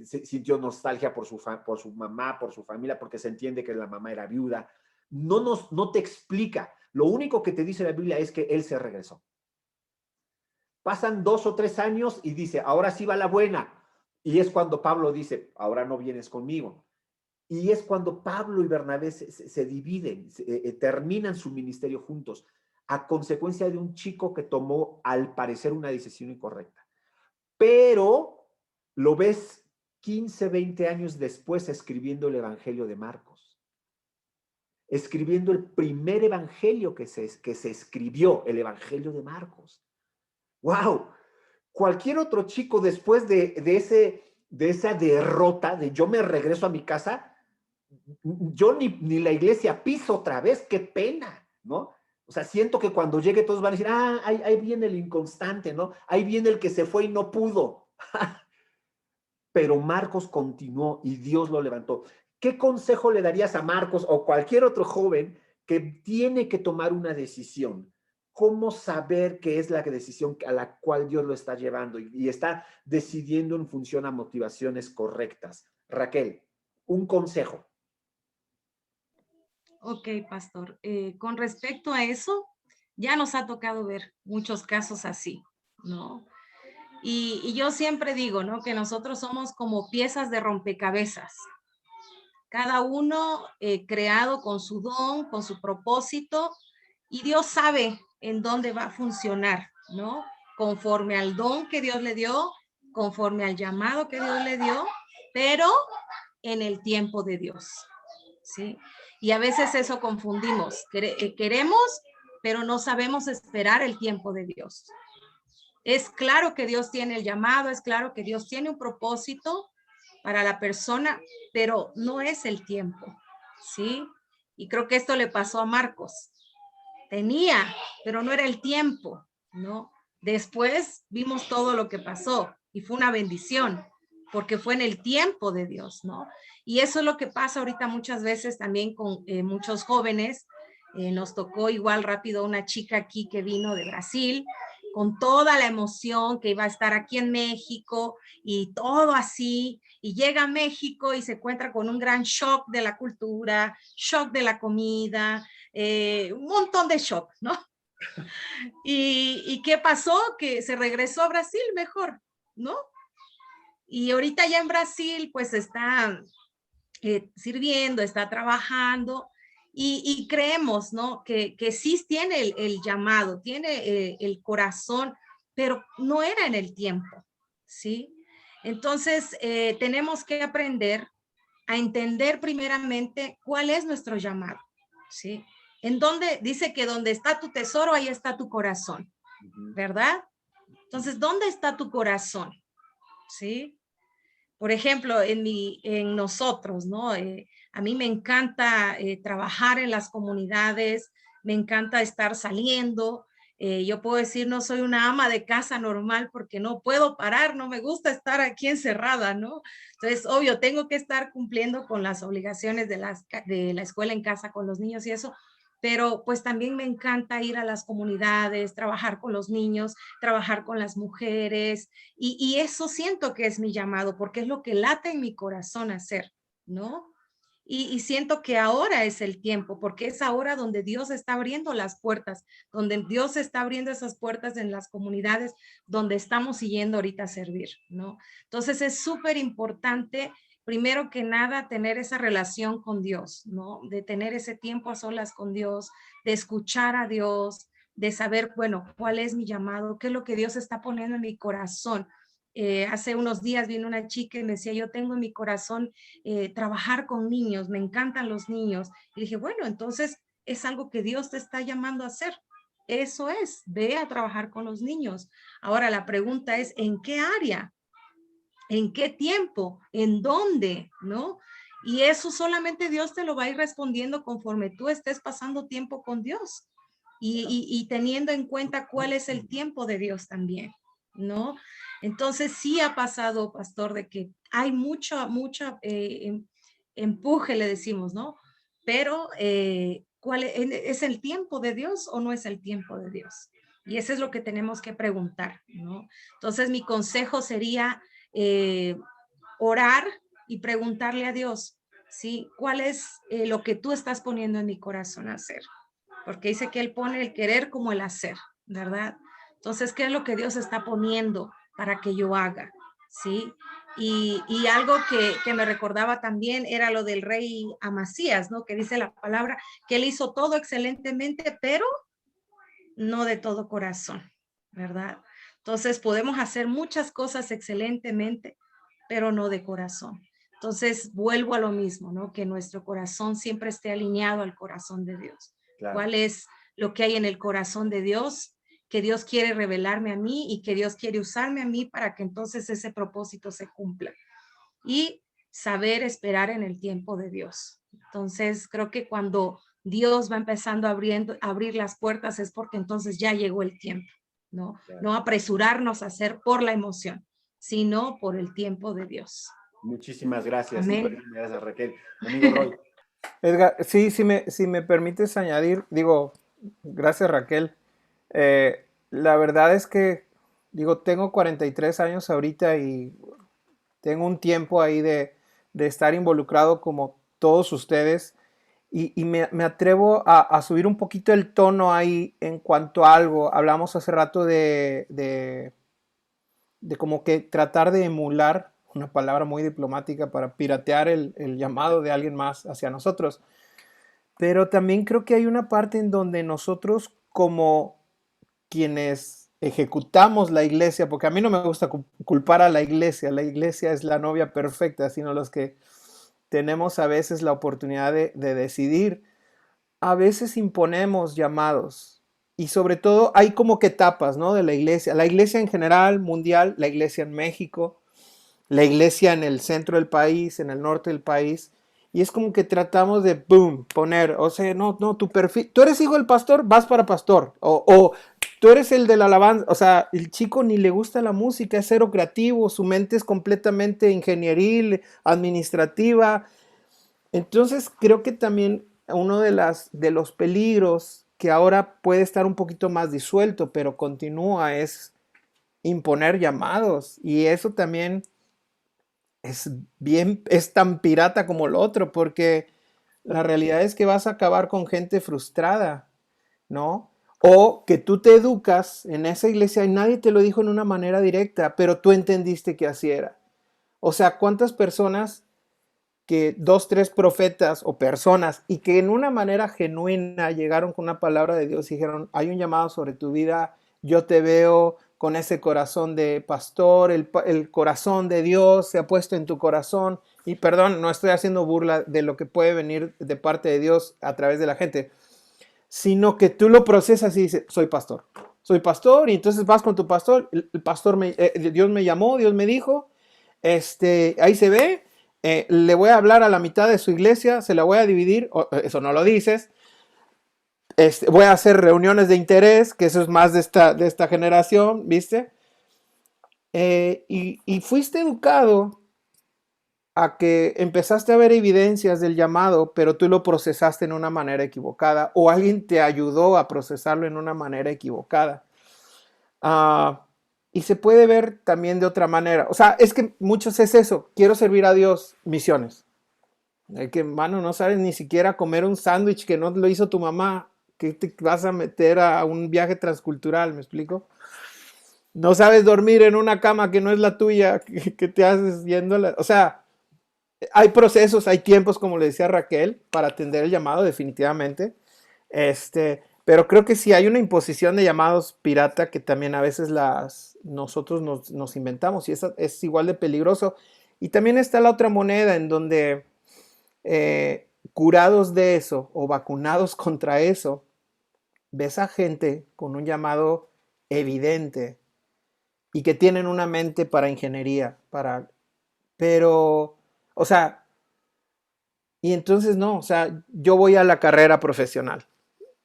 sintió nostalgia por su mamá, por su familia, porque se entiende que la mamá era viuda. No te explica. Lo único que te dice la Biblia es que él se regresó. Pasan 2 o 3 años y dice, ahora sí va la buena. Y es cuando Pablo dice, ahora no vienes conmigo. Y es cuando Pablo y Bernabé se dividen, terminan su ministerio juntos, a consecuencia de un chico que tomó, al parecer, una decisión incorrecta. Pero lo ves 15, 20 años después escribiendo el Evangelio de Marcos. Escribiendo el primer evangelio que se escribió, el Evangelio de Marcos. ¡Wow! Cualquier otro chico después de esa derrota, de yo me regreso a mi casa, yo ni la iglesia piso otra vez, qué pena, ¿no? O sea, siento que cuando llegue todos van a decir, ahí viene el inconstante, ¿no? Ahí viene el que se fue y no pudo. Pero Marcos continuó y Dios lo levantó. ¿Qué consejo le darías a Marcos o cualquier otro joven que tiene que tomar una decisión? ¿Cómo saber qué es la decisión a la cual Dios lo está llevando y está decidiendo en función a motivaciones correctas? Raquel, un consejo. Ok, pastor. Con respecto a eso, ya nos ha tocado ver muchos casos así, ¿no? Y yo siempre digo, ¿no? Que nosotros somos como piezas de rompecabezas. Cada uno creado con su don, con su propósito, y Dios sabe en dónde va a funcionar, ¿no? Conforme al don que Dios le dio, conforme al llamado que Dios le dio, pero en el tiempo de Dios, ¿sí? Y a veces eso confundimos. Queremos, pero no sabemos esperar el tiempo de Dios. Es claro que Dios tiene el llamado, es claro que Dios tiene un propósito para la persona, pero no es el tiempo, ¿sí? Y creo que esto le pasó a Marcos. Tenía, pero no era el tiempo, ¿no? Después vimos todo lo que pasó y fue una bendición, porque fue en el tiempo de Dios, ¿no? Y eso es lo que pasa ahorita muchas veces también con muchos jóvenes. Nos tocó igual rápido una chica aquí que vino de Brasil, con toda la emoción que iba a estar aquí en México y todo así, y llega a México y se encuentra con un gran shock de la cultura, shock de la comida, un montón de shock, ¿no? ¿Y qué pasó? Que se regresó a Brasil mejor, ¿no? Y ahorita ya en Brasil pues está sirviendo, está trabajando y creemos, ¿no? Que sí tiene el llamado, tiene el corazón, pero no era en el tiempo, ¿sí? Entonces tenemos que aprender a entender primeramente cuál es nuestro llamado, ¿sí? En donde dice que donde está tu tesoro, ahí está tu corazón, ¿verdad? Entonces, ¿dónde está tu corazón? ¿Sí? Por ejemplo, en nosotros, ¿no? A mí me encanta trabajar en las comunidades, me encanta estar saliendo. Yo puedo decir, no soy una ama de casa normal porque no puedo parar, no me gusta estar aquí encerrada, ¿no? Entonces, obvio, tengo que estar cumpliendo con las obligaciones de la escuela en casa con los niños y eso, pero pues también me encanta ir a las comunidades, trabajar con los niños, trabajar con las mujeres, y eso siento que es mi llamado, porque es lo que late en mi corazón hacer, ¿no? Y siento que ahora es el tiempo, porque es ahora donde Dios está abriendo las puertas, donde Dios está abriendo esas puertas en las comunidades donde estamos siguiendo ahorita a servir, ¿no? Entonces es súper importante, primero que nada, tener esa relación con Dios, ¿no? De tener ese tiempo a solas con Dios, de escuchar a Dios, de saber, bueno, cuál es mi llamado, qué es lo que Dios está poniendo en mi corazón. Hace unos días vino una chica y me decía, yo tengo en mi corazón trabajar con niños, me encantan los niños. Y dije, bueno, entonces es algo que Dios te está llamando a hacer. Eso es, ve a trabajar con los niños. Ahora la pregunta es, ¿en qué área? ¿En qué tiempo? ¿En dónde? ¿No? Y eso solamente Dios te lo va a ir respondiendo conforme tú estés pasando tiempo con Dios y teniendo en cuenta cuál es el tiempo de Dios también, ¿no? Entonces sí ha pasado, pastor, de que hay mucha empuje, le decimos, ¿no? Pero ¿cuál es el tiempo de Dios o no es el tiempo de Dios? Y eso es lo que tenemos que preguntar, ¿no? Entonces mi consejo sería orar y preguntarle a Dios, ¿sí? ¿Cuál es lo que tú estás poniendo en mi corazón a hacer? Porque dice que Él pone el querer como el hacer, ¿verdad? Entonces, ¿qué es lo que Dios está poniendo para que yo haga? ¿Sí? Y algo que me recordaba también era lo del rey Amasías, ¿no? Que dice la palabra que él hizo todo excelentemente, pero no de todo corazón, ¿verdad? Entonces podemos hacer muchas cosas excelentemente, pero no de corazón. Entonces vuelvo a lo mismo, ¿no? Que nuestro corazón siempre esté alineado al corazón de Dios. Claro. ¿Cuál es lo que hay en el corazón de Dios? Que Dios quiere revelarme a mí y que Dios quiere usarme a mí para que entonces ese propósito se cumpla. Y saber esperar en el tiempo de Dios. Entonces, creo que cuando Dios va empezando a abrir las puertas es porque entonces ya llegó el tiempo, ¿no? Claro. No apresurarnos a hacer por la emoción, sino por el tiempo de Dios. Muchísimas gracias. Amén. Gracias, Raquel. Amigo Roy. Edgar, sí, si me permites añadir, digo, gracias Raquel. La verdad es que, digo, tengo 43 años ahorita y tengo un tiempo ahí de estar involucrado como todos ustedes y me atrevo a subir un poquito el tono ahí en cuanto a algo. Hablamos hace rato de como que tratar de emular, una palabra muy diplomática para piratear el llamado de alguien más hacia nosotros. Pero también creo que hay una parte en donde nosotros como quienes ejecutamos la iglesia, porque a mí no me gusta culpar a la iglesia es la novia perfecta, sino los que tenemos a veces la oportunidad de decidir, a veces imponemos llamados y sobre todo hay como que etapas, ¿no? De la iglesia en general, mundial, la iglesia en México, la iglesia en el centro del país, en el norte del país. Y es como que tratamos de, boom, poner, o sea, no, tu perfil, tú eres hijo del pastor, vas para pastor, o tú eres el de la alabanza, o sea, el chico ni le gusta la música, es cero creativo, su mente es completamente ingenieril, administrativa. Entonces creo que también uno de los peligros que ahora puede estar un poquito más disuelto, pero continúa, es imponer llamados, y eso también es tan pirata como lo otro, porque la realidad es que vas a acabar con gente frustrada, ¿no? O que tú te educas en esa iglesia y nadie te lo dijo en una manera directa, pero tú entendiste que así era. O sea, ¿cuántas personas que dos, tres profetas o personas y que en una manera genuina llegaron con una palabra de Dios y dijeron, hay un llamado sobre tu vida, yo te veo con ese corazón de pastor, el corazón de Dios se ha puesto en tu corazón, y perdón, no estoy haciendo burla de lo que puede venir de parte de Dios a través de la gente, sino que tú lo procesas y dices, soy pastor, y entonces vas con tu pastor, el pastor, Dios me llamó, Dios me dijo, ahí se ve, le voy a hablar a la mitad de su iglesia, se la voy a dividir, eso no lo dices, voy a hacer reuniones de interés, que eso es más de esta generación, ¿viste? Y fuiste educado a que empezaste a ver evidencias del llamado, pero tú lo procesaste en una manera equivocada, o alguien te ayudó a procesarlo en una manera equivocada. Y se puede ver también de otra manera. O sea, es que muchos es eso. Quiero servir a Dios, misiones. Que, mano, no sabes ni siquiera comer un sándwich que no lo hizo tu mamá. Que te vas a meter a un viaje transcultural, ¿me explico? No sabes dormir en una cama que no es la tuya, que te haces yendo. O sea, hay procesos, hay tiempos, como le decía Raquel, para atender el llamado, definitivamente. Pero creo que sí hay una imposición de llamados pirata que también a veces nosotros nos inventamos, y eso es igual de peligroso. Y también está la otra moneda en donde curados de eso o vacunados contra eso, ves a gente con un llamado evidente y que tienen una mente para ingeniería, pero, o sea, Y entonces no, o sea, yo voy a la carrera profesional.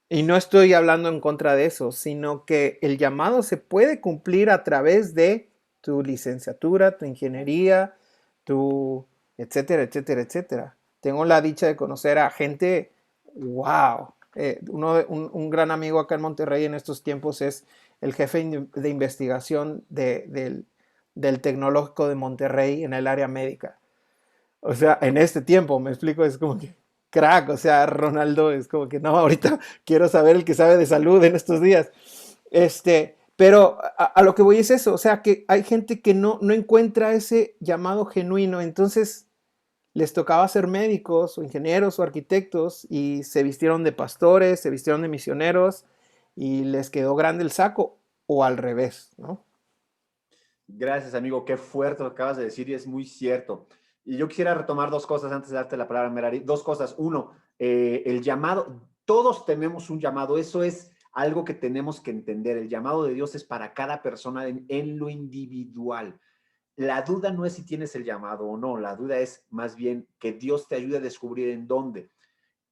Y no estoy hablando en contra de eso, sino que el llamado se puede cumplir a través de tu licenciatura, tu ingeniería, tu etcétera, etcétera, etcétera. Tengo la dicha de conocer a gente, wow. Un gran amigo acá en Monterrey en estos tiempos es el jefe de investigación del Tecnológico de Monterrey en el área médica. O sea, en este tiempo, me explico, es como que crack, o sea, Ronaldo es como que no, ahorita quiero saber el que sabe de salud en estos días. Pero a lo que voy es eso, o sea, que hay gente que no encuentra ese llamado genuino, entonces les tocaba ser médicos o ingenieros o arquitectos y se vistieron de pastores, se vistieron de misioneros y les quedó grande el saco o al revés, ¿no? Gracias, amigo. Qué fuerte lo que acabas de decir y es muy cierto. Y yo quisiera retomar dos cosas antes de darte la palabra, Merari. Dos cosas. Uno, el llamado. Todos tenemos un llamado. Eso es algo que tenemos que entender. El llamado de Dios es para cada persona en lo individual. La duda no es si tienes el llamado o no. La duda es más bien que Dios te ayude a descubrir en dónde.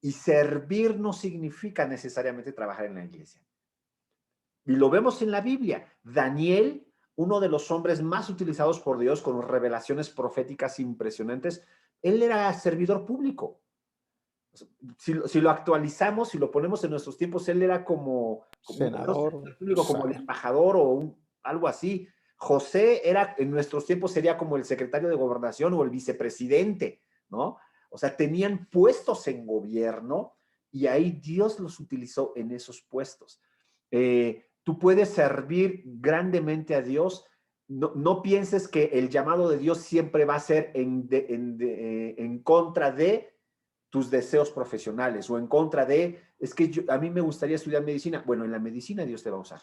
Y servir no significa necesariamente trabajar en la iglesia. Y lo vemos en la Biblia. Daniel, uno de los hombres más utilizados por Dios con revelaciones proféticas impresionantes, él era servidor público. Si lo actualizamos, si lo ponemos en nuestros tiempos, él era como Senador, público, como el embajador o algo así. José era, en nuestros tiempos, sería como el secretario de gobernación o el vicepresidente, ¿no? O sea, tenían puestos en gobierno y ahí Dios los utilizó en esos puestos. Tú puedes servir grandemente a Dios. No pienses que el llamado de Dios siempre va a ser en contra de tus deseos profesionales o en contra de, es que a mí me gustaría estudiar medicina. Bueno, en la medicina Dios te va a usar.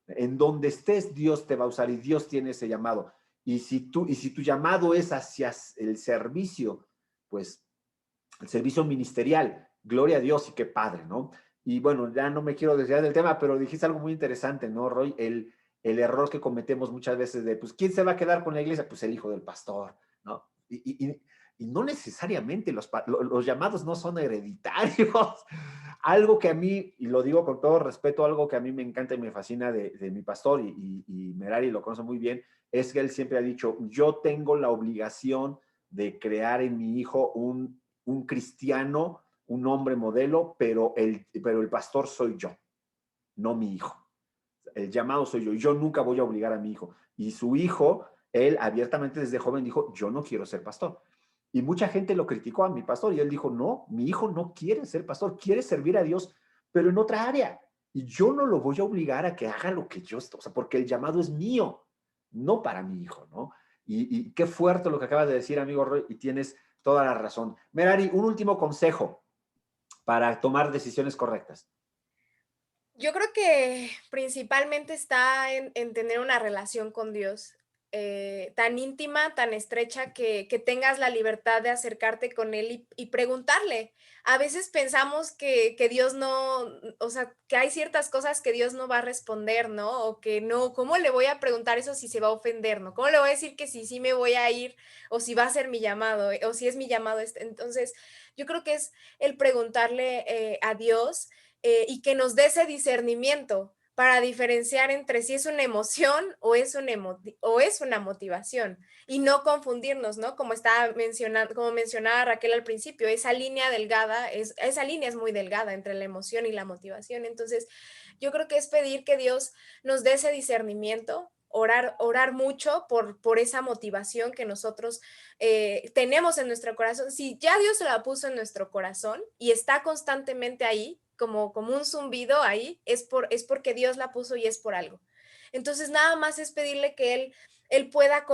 En donde estés, Dios te va a usar y Dios tiene ese llamado. Y si tu llamado es hacia el servicio, pues el servicio ministerial, gloria a Dios y qué padre, ¿no? Y bueno, ya no me quiero desviar del tema, pero dijiste algo muy interesante, ¿no, Roy? El error que cometemos muchas veces de, pues, ¿quién se va a quedar con la iglesia? Pues el hijo del pastor, ¿no? Y no necesariamente los llamados no son hereditarios. Algo que a mí, y lo digo con todo respeto, algo que a mí me encanta y me fascina de mi pastor, y Merari lo conoce muy bien, es que él siempre ha dicho, yo tengo la obligación de crear en mi hijo un cristiano, un hombre modelo, pero el pastor soy yo, no mi hijo. El llamado soy yo. Yo nunca voy a obligar a mi hijo. Y su hijo, él abiertamente desde joven dijo, yo no quiero ser pastor. Y mucha gente lo criticó a mi pastor y él dijo, no, mi hijo no quiere ser pastor, quiere servir a Dios, pero en otra área. Y yo no lo voy a obligar a que haga lo que yo estoy, o sea, porque el llamado es mío, no para mi hijo, ¿no? Y qué fuerte lo que acabas de decir, amigo Roy, y tienes toda la razón. Merari, un último consejo para tomar decisiones correctas. Yo creo que principalmente está en tener una relación con Dios tan íntima, tan estrecha, que tengas la libertad de acercarte con Él y preguntarle. A veces pensamos que Dios no, o sea, que hay ciertas cosas que Dios no va a responder, ¿no? O que no, ¿cómo le voy a preguntar eso si se va a ofender, ¿no? ¿Cómo le voy a decir que sí me voy a ir o si va a ser mi llamado o si es mi llamado este? Entonces, yo creo que es el preguntarle a Dios y que nos dé ese discernimiento para diferenciar entre si es una emoción o es una motivación y no confundirnos, ¿no? Como estaba mencionando, como mencionaba Raquel al principio, esa línea delgada, esa línea es muy delgada entre la emoción y la motivación. Entonces, yo creo que es pedir que Dios nos dé ese discernimiento, orar mucho por esa motivación que nosotros tenemos en nuestro corazón. Si ya Dios se la puso en nuestro corazón y está constantemente ahí, como un zumbido ahí, es porque Dios la puso y es por algo. Entonces, nada más es pedirle que Él pueda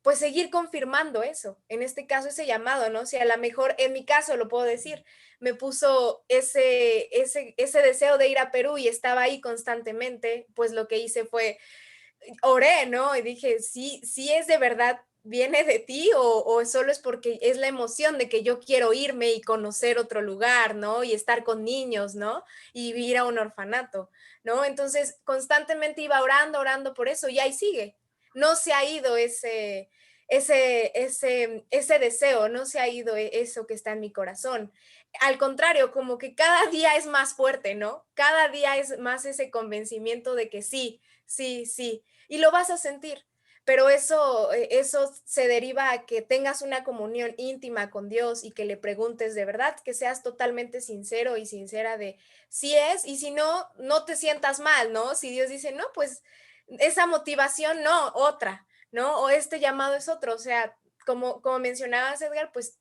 pues seguir confirmando eso, en este caso ese llamado, ¿no? Si a lo mejor, en mi caso lo puedo decir, me puso ese deseo de ir a Perú y estaba ahí constantemente, pues lo que hice fue oré, ¿no? Y dije, sí es de verdad, viene de ti o solo es porque es la emoción de que yo quiero irme y conocer otro lugar, ¿no? Y estar con niños, ¿no? Y ir a un orfanato, ¿no? Entonces, constantemente iba orando por eso y ahí sigue. No se ha ido ese deseo, no se ha ido eso que está en mi corazón. Al contrario, como que cada día es más fuerte, ¿no? Cada día es más ese convencimiento de que sí, sí, sí, y lo vas a sentir. Pero eso se deriva a que tengas una comunión íntima con Dios y que le preguntes de verdad, que seas totalmente sincero y sincera de si es, y si no, no te sientas mal, ¿no? Si Dios dice, no, pues esa motivación no, otra, ¿no? O este llamado es otro, o sea, como mencionabas, Edgar, pues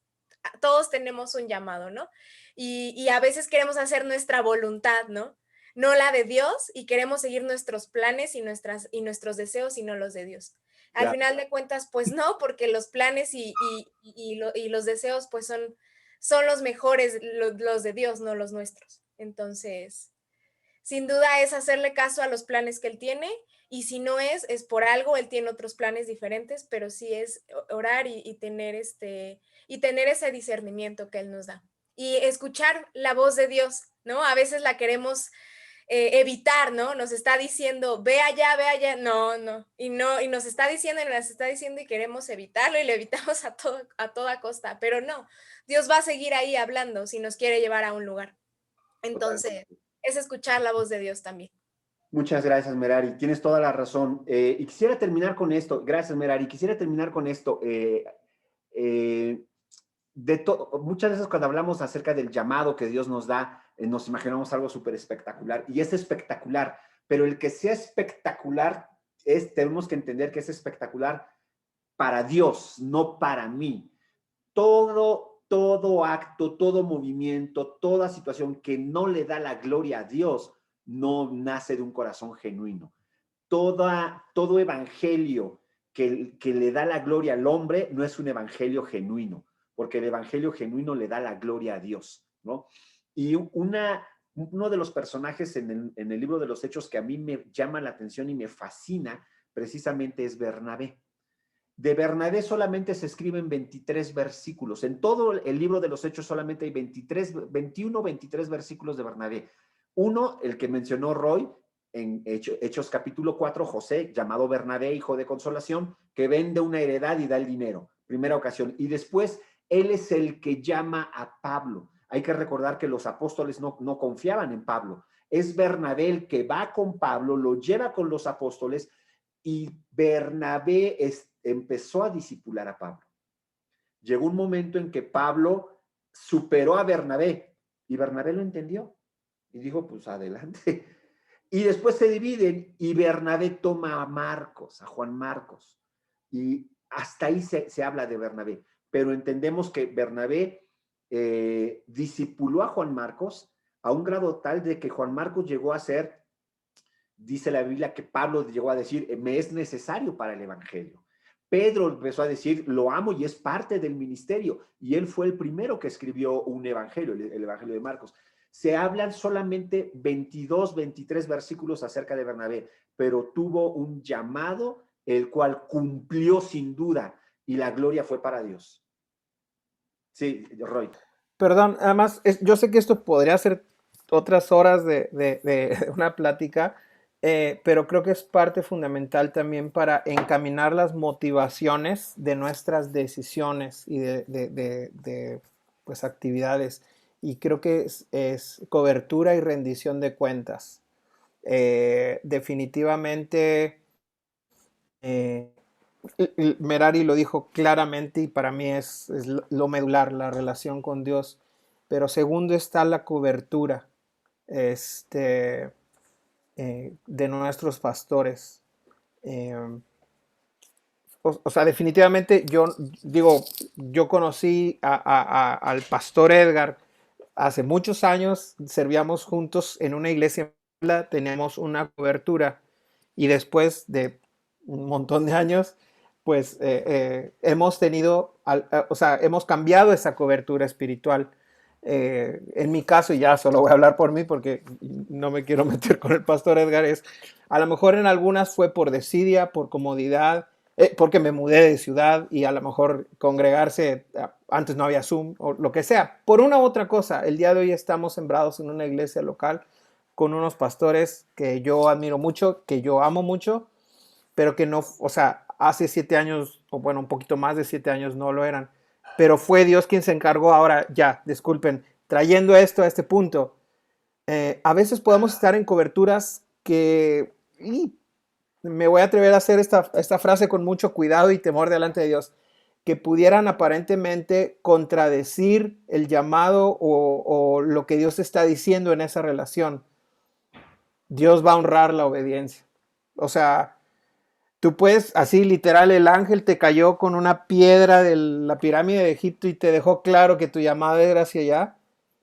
todos tenemos un llamado, ¿no? Y a veces queremos hacer nuestra voluntad, ¿no? No la de Dios, y queremos seguir nuestros planes y nuestros deseos y no los de Dios. Al Claro. final de cuentas, pues no, porque los planes y los deseos pues son los mejores, los de Dios, no los nuestros. Entonces, sin duda es hacerle caso a los planes que Él tiene, y si no es por algo. Él tiene otros planes diferentes, pero sí es orar y tener ese discernimiento que Él nos da. Y escuchar la voz de Dios, ¿no? A veces la queremos evitar, ¿no? Nos está diciendo, ve allá, no, no, y nos está diciendo y queremos evitarlo y lo evitamos a toda costa, pero no, Dios va a seguir ahí hablando si nos quiere llevar a un lugar. Entonces, es escuchar la voz de Dios también. Muchas gracias, Merari. Tienes toda la razón. Y quisiera terminar con esto. Gracias, Merari. Quisiera terminar con esto. Muchas veces cuando hablamos acerca del llamado que Dios nos da, nos imaginamos algo súper espectacular. Y es espectacular. Pero el que sea espectacular, tenemos que entender que es espectacular para Dios, no para mí. Todo acto, todo movimiento, toda situación que no le da la gloria a Dios, no nace de un corazón genuino. Todo evangelio que le da la gloria al hombre no es un evangelio genuino, porque el evangelio genuino le da la gloria a Dios, ¿no? Y uno de los personajes en el libro de los Hechos que a mí me llama la atención y me fascina precisamente es Bernabé. De Bernabé solamente se escriben 23 versículos. En todo el libro de los Hechos solamente hay 21, 23 versículos de Bernabé. Uno, el que mencionó Roy, en Hechos capítulo 4, José, llamado Bernabé, hijo de consolación, que vende una heredad y da el dinero. Primera ocasión. Y después, él es el que llama a Pablo. Hay que recordar que los apóstoles no confiaban en Pablo. Es Bernabé el que va con Pablo, lo lleva con los apóstoles, y Bernabé empezó a discipular a Pablo. Llegó un momento en que Pablo superó a Bernabé y Bernabé lo entendió y dijo, pues adelante. Y después se dividen y Bernabé toma a Marcos, a Juan Marcos. Y hasta ahí se habla de Bernabé. Pero entendemos que Bernabé discipuló a Juan Marcos a un grado tal de que Juan Marcos llegó a ser, dice la Biblia, que Pablo llegó a decir, me es necesario para el evangelio. Pedro empezó a decir, lo amo y es parte del ministerio. Y él fue el primero que escribió un evangelio, el evangelio de Marcos. Se hablan solamente 22, 23 versículos acerca de Bernabé, pero tuvo un llamado, el cual cumplió sin duda, y la gloria fue para Dios. Sí, Roy. Perdón, además, yo sé que esto podría ser otras horas de una plática, pero creo que es parte fundamental también para encaminar las motivaciones de nuestras decisiones y pues, actividades. Y creo que es cobertura y rendición de cuentas. Definitivamente, Merari lo dijo claramente y para mí es lo medular, la relación con Dios. Pero segundo está la cobertura de nuestros pastores. O sea, definitivamente yo conocí al pastor Edgar hace muchos años, servíamos juntos en una iglesia, teníamos una cobertura y después de un montón de años, pues hemos tenido, hemos cambiado esa cobertura espiritual. En mi caso, y ya solo voy a hablar por mí porque no me quiero meter con el pastor Edgar, a lo mejor en algunas fue por desidia, por comodidad, porque me mudé de ciudad y a lo mejor congregarse, antes no había Zoom o lo que sea. Por una u otra cosa, el día de hoy estamos sembrados en una iglesia local con unos pastores que yo admiro mucho, que yo amo mucho, pero que no, o sea, hace 7 años, o bueno, un poquito más de 7 años no lo eran. Pero fue Dios quien se encargó. Ahora, ya, disculpen, trayendo esto a este punto, a veces podemos estar en coberturas que, y me voy a atrever a hacer esta frase con mucho cuidado y temor delante de Dios, que pudieran aparentemente contradecir el llamado o lo que Dios está diciendo en esa relación. Dios va a honrar la obediencia. O sea, tú puedes, así literal, el ángel te cayó con una piedra de la pirámide de Egipto y te dejó claro que tu llamada era hacia allá,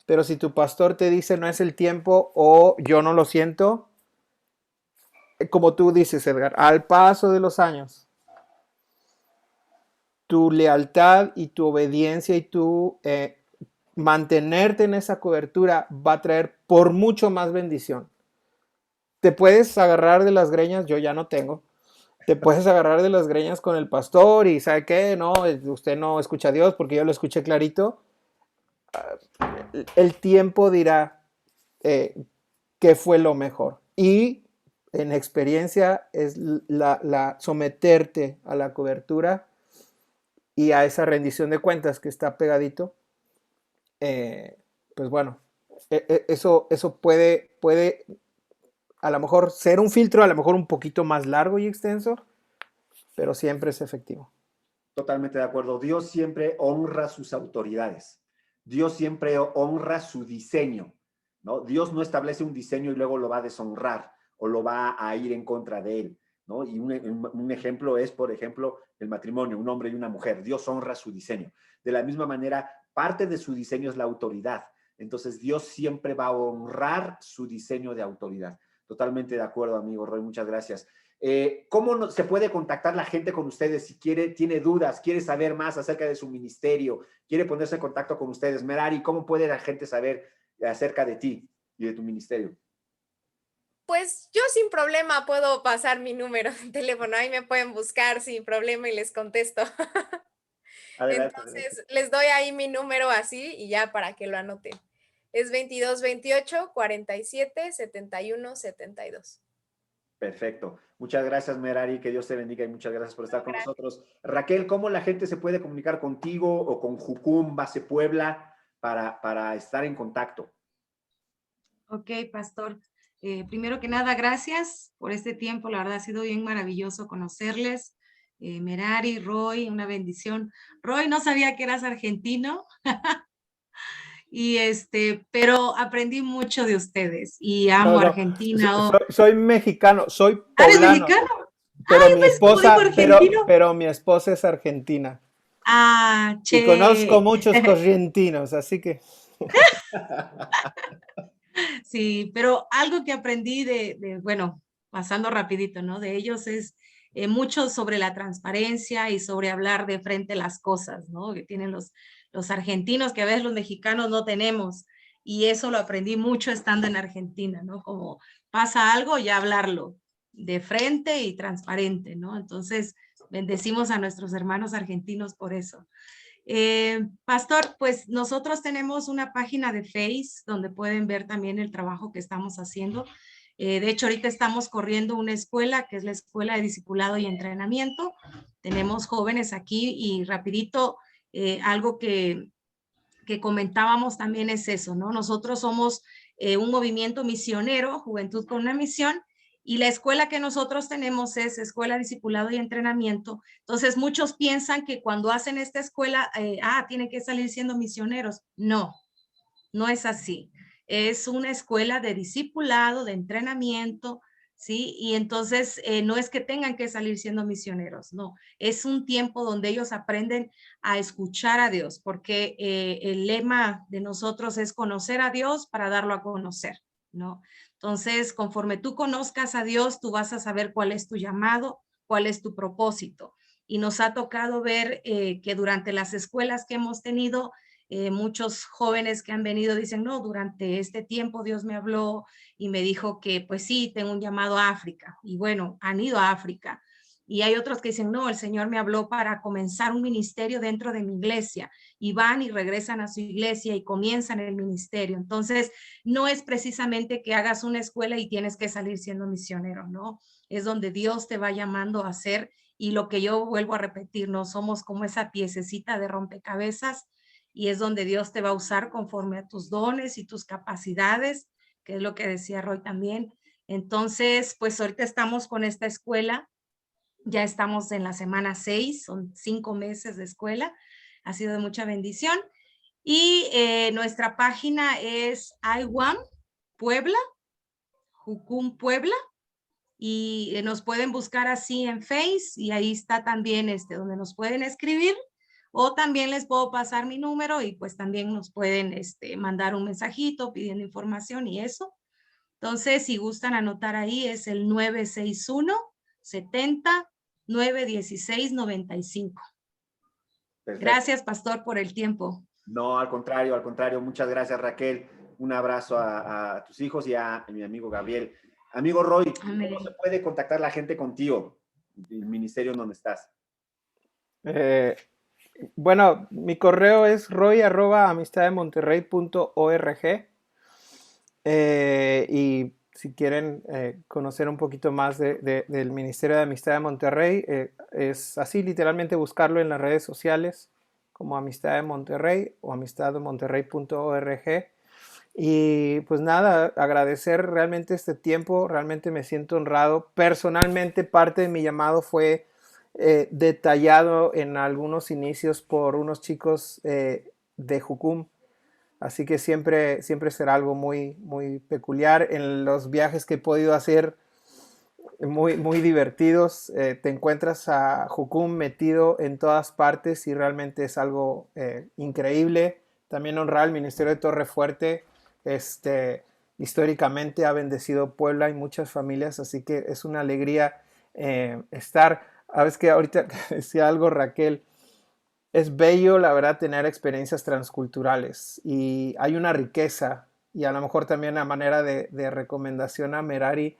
pero si tu pastor te dice no es el tiempo o yo no lo siento, como tú dices, Edgar, al paso de los años, tu lealtad y tu obediencia y tu mantenerte en esa cobertura va a traer por mucho más bendición. Te puedes agarrar de las greñas, yo ya no tengo. Te puedes agarrar de las greñas con el pastor y ¿sabe qué? No, usted no escucha a Dios porque yo lo escuché clarito. El tiempo dirá qué fue lo mejor. Y en experiencia es la someterte a la cobertura y a esa rendición de cuentas que está pegadito. Pues bueno, eso puede a lo mejor ser un filtro, a lo mejor un poquito más largo y extenso, pero siempre es efectivo. Totalmente de acuerdo. Dios siempre honra sus autoridades. Dios siempre honra su diseño, ¿no? Dios no establece un diseño y luego lo va a deshonrar o lo va a ir en contra de él, ¿no? Y un ejemplo es, por ejemplo, el matrimonio, un hombre y una mujer. Dios honra su diseño. De la misma manera, parte de su diseño es la autoridad. Entonces, Dios siempre va a honrar su diseño de autoridad. Totalmente de acuerdo, amigo Roy. Muchas gracias. ¿Cómo se puede contactar la gente con ustedes si tiene dudas, quiere saber más acerca de su ministerio, quiere ponerse en contacto con ustedes? Merari, ¿cómo puede la gente saber acerca de ti y de tu ministerio? Pues yo sin problema puedo pasar mi número de teléfono, ahí me pueden buscar sin problema y les contesto. Adelante, adelante. Entonces, les doy ahí mi número así y ya para que lo anoten. Es 22 28 47 71 72. Perfecto. Muchas gracias, Merari. Que Dios te bendiga y muchas gracias por estar con Gracias. nosotros. Raquel, ¿cómo la gente se puede comunicar contigo o con Jucum Base Puebla para estar en contacto? Ok, pastor. Primero que nada, gracias por este tiempo. La verdad ha sido bien maravilloso conocerles. Merari, Roy, una bendición. Roy, no sabía que eras argentino. Pero aprendí mucho de ustedes y amo No, Argentina. soy mexicano, soy ¿Eres poblano, mexicano? pero Yo mi pensé como dijo esposa, argentino. pero mi esposa es argentina. Ah, Y conozco che. muchos correntinos, así que. Sí, pero algo que aprendí bueno, pasando rapidito, ¿no? De ellos es mucho sobre la transparencia y sobre hablar de frente las cosas, ¿no? Que tienen los argentinos que a veces los mexicanos no tenemos. Y eso lo aprendí mucho estando en Argentina, ¿no? Como pasa algo, ya hablarlo de frente y transparente, ¿no? Entonces, bendecimos a nuestros hermanos argentinos por eso. Pastor, pues nosotros tenemos una página de Face donde pueden ver también el trabajo que estamos haciendo. De hecho, ahorita estamos corriendo una escuela que es la Escuela de Discipulado y Entrenamiento. Tenemos jóvenes aquí y rapidito, algo que comentábamos también es eso, ¿no? Nosotros somos un movimiento misionero, Juventud con una Misión, y la escuela que nosotros tenemos es Escuela Discipulado y Entrenamiento. Entonces, muchos piensan que cuando hacen esta escuela, tienen que salir siendo misioneros. No, no es así. Es una escuela de discipulado, de entrenamiento, ¿sí? Y entonces no es que tengan que salir siendo misioneros, no. Es un tiempo donde ellos aprenden a escuchar a Dios, porque el lema de nosotros es conocer a Dios para darlo a conocer, ¿no? Entonces, conforme tú conozcas a Dios, tú vas a saber cuál es tu llamado, cuál es tu propósito. Y nos ha tocado ver que durante las escuelas que hemos tenido, muchos jóvenes que han venido dicen, no, durante este tiempo Dios me habló y me dijo que pues sí, tengo un llamado a África. Y bueno, han ido a África. Y hay otros que dicen, no, el Señor me habló para comenzar un ministerio dentro de mi iglesia. Y van y regresan a su iglesia y comienzan el ministerio. Entonces, no es precisamente que hagas una escuela y tienes que salir siendo misionero, ¿no? Es donde Dios te va llamando a hacer Y lo que yo vuelvo a repetir, no somos como esa piececita de rompecabezas, y es donde Dios te va a usar conforme a tus dones y tus capacidades, que es lo que decía Roy también. Entonces, pues ahorita estamos con esta escuela, ya estamos en la semana 6, son 5 meses de escuela, ha sido de mucha bendición. Y nuestra página es IWAM Puebla, Jucum Puebla, y nos pueden buscar así en Face, y ahí está también donde nos pueden escribir, o también les puedo pasar mi número y pues también nos pueden mandar un mensajito pidiendo información y eso. Entonces, si gustan anotar ahí, es el 961 70 916 95. Perfecto. Gracias, pastor, por el tiempo. No, al contrario, muchas gracias, Raquel. Un abrazo a tus hijos y a mi amigo Gabriel. Amigo Roy, Amén. ¿cómo se puede contactar la gente contigo? El ministerio en donde estás. Bueno, mi correo es roy@amistaddemonterrey.org. Y si quieren conocer un poquito más del Ministerio de Amistad de Monterrey, es así, literalmente buscarlo en las redes sociales como Amistad de Monterrey o amistaddemonterrey.org. Y pues nada, agradecer realmente este tiempo, realmente me siento honrado. Personalmente, parte de mi llamado fue detallado en algunos inicios por unos chicos de Jucum. Así que siempre será algo muy, muy peculiar. En los viajes que he podido hacer, muy, muy divertidos, te encuentras a Jucum metido en todas partes y realmente es algo increíble. También honrar al Ministerio de Torrefuerte. Históricamente ha bendecido Puebla y muchas familias, así que es una alegría estar. A veces que ahorita decía algo Raquel, es bello, la verdad, tener experiencias transculturales y hay una riqueza, y a lo mejor también la manera de recomendación a Merari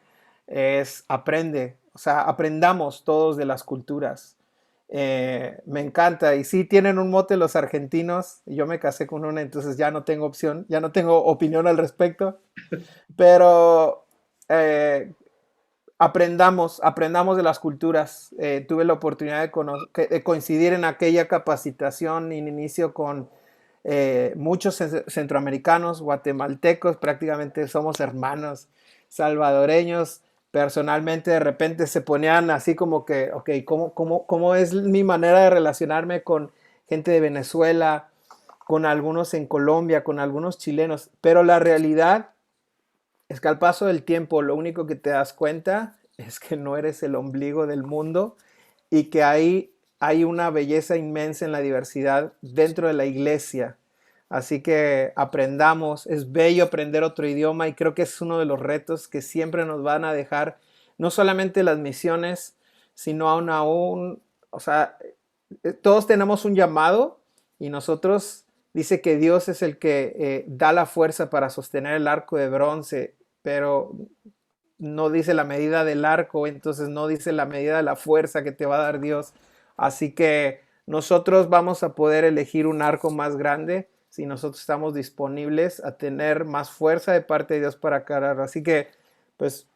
es aprende, o sea, aprendamos todos de las culturas. Me encanta, y sí tienen un mote los argentinos, yo me casé con una, entonces ya no tengo opción, ya no tengo opinión al respecto, pero aprendamos de las culturas. Tuve la oportunidad de coincidir en aquella capacitación en inicio con muchos centroamericanos, guatemaltecos, prácticamente somos hermanos, salvadoreños. Personalmente, de repente se ponían así como que, ok, ¿cómo es mi manera de relacionarme con gente de Venezuela, con algunos en Colombia, con algunos chilenos? Pero la realidad es que al paso del tiempo lo único que te das cuenta es que no eres el ombligo del mundo y que hay una belleza inmensa en la diversidad dentro de la iglesia. Así que aprendamos, es bello aprender otro idioma y creo que es uno de los retos que siempre nos van a dejar, no solamente las misiones, sino aún, o sea, todos tenemos un llamado y nosotros, dice que Dios es el que da la fuerza para sostener el arco de bronce, pero no dice la medida del arco, entonces no dice la medida de la fuerza que te va a dar Dios. Así que nosotros vamos a poder elegir un arco más grande si nosotros estamos disponibles a tener más fuerza de parte de Dios para cargar. Así que, pues,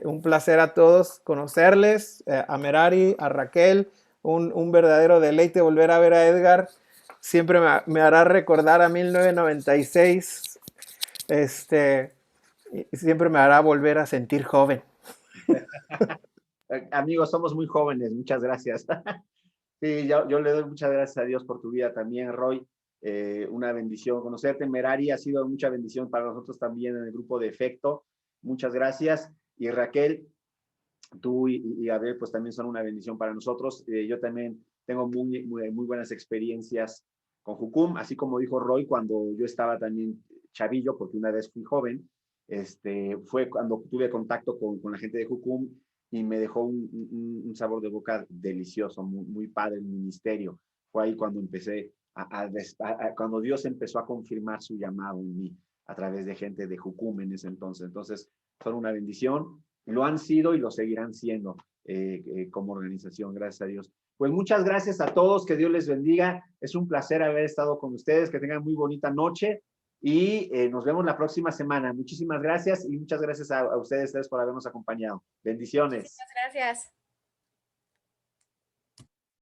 un placer a todos conocerles, a Merari, a Raquel, un verdadero deleite volver a ver a Edgar. Siempre me hará recordar a 1996. Siempre me hará volver a sentir joven. Amigos, somos muy jóvenes, muchas gracias. Sí, yo le doy muchas gracias a Dios por tu vida también, Roy. Una bendición conocerte. Merari ha sido mucha bendición para nosotros también en el grupo de Efecto. Muchas gracias. Y Raquel, tú y Abel, pues también son una bendición para nosotros. Yo también tengo muy buenas experiencias con Jucum, así como dijo Roy, cuando yo estaba también chavillo, porque una vez fui joven, fue cuando tuve contacto con la gente de Jucum y me dejó un sabor de boca delicioso, muy padre el ministerio. Fue ahí cuando empecé, cuando Dios empezó a confirmar su llamado en mí a través de gente de Jucum en ese entonces. Entonces, son una bendición, lo han sido y lo seguirán siendo como organización, gracias a Dios. Pues muchas gracias a todos, que Dios les bendiga. Es un placer haber estado con ustedes, que tengan muy bonita noche y nos vemos la próxima semana. Muchísimas gracias y muchas gracias a ustedes por habernos acompañado. Bendiciones. Muchas gracias.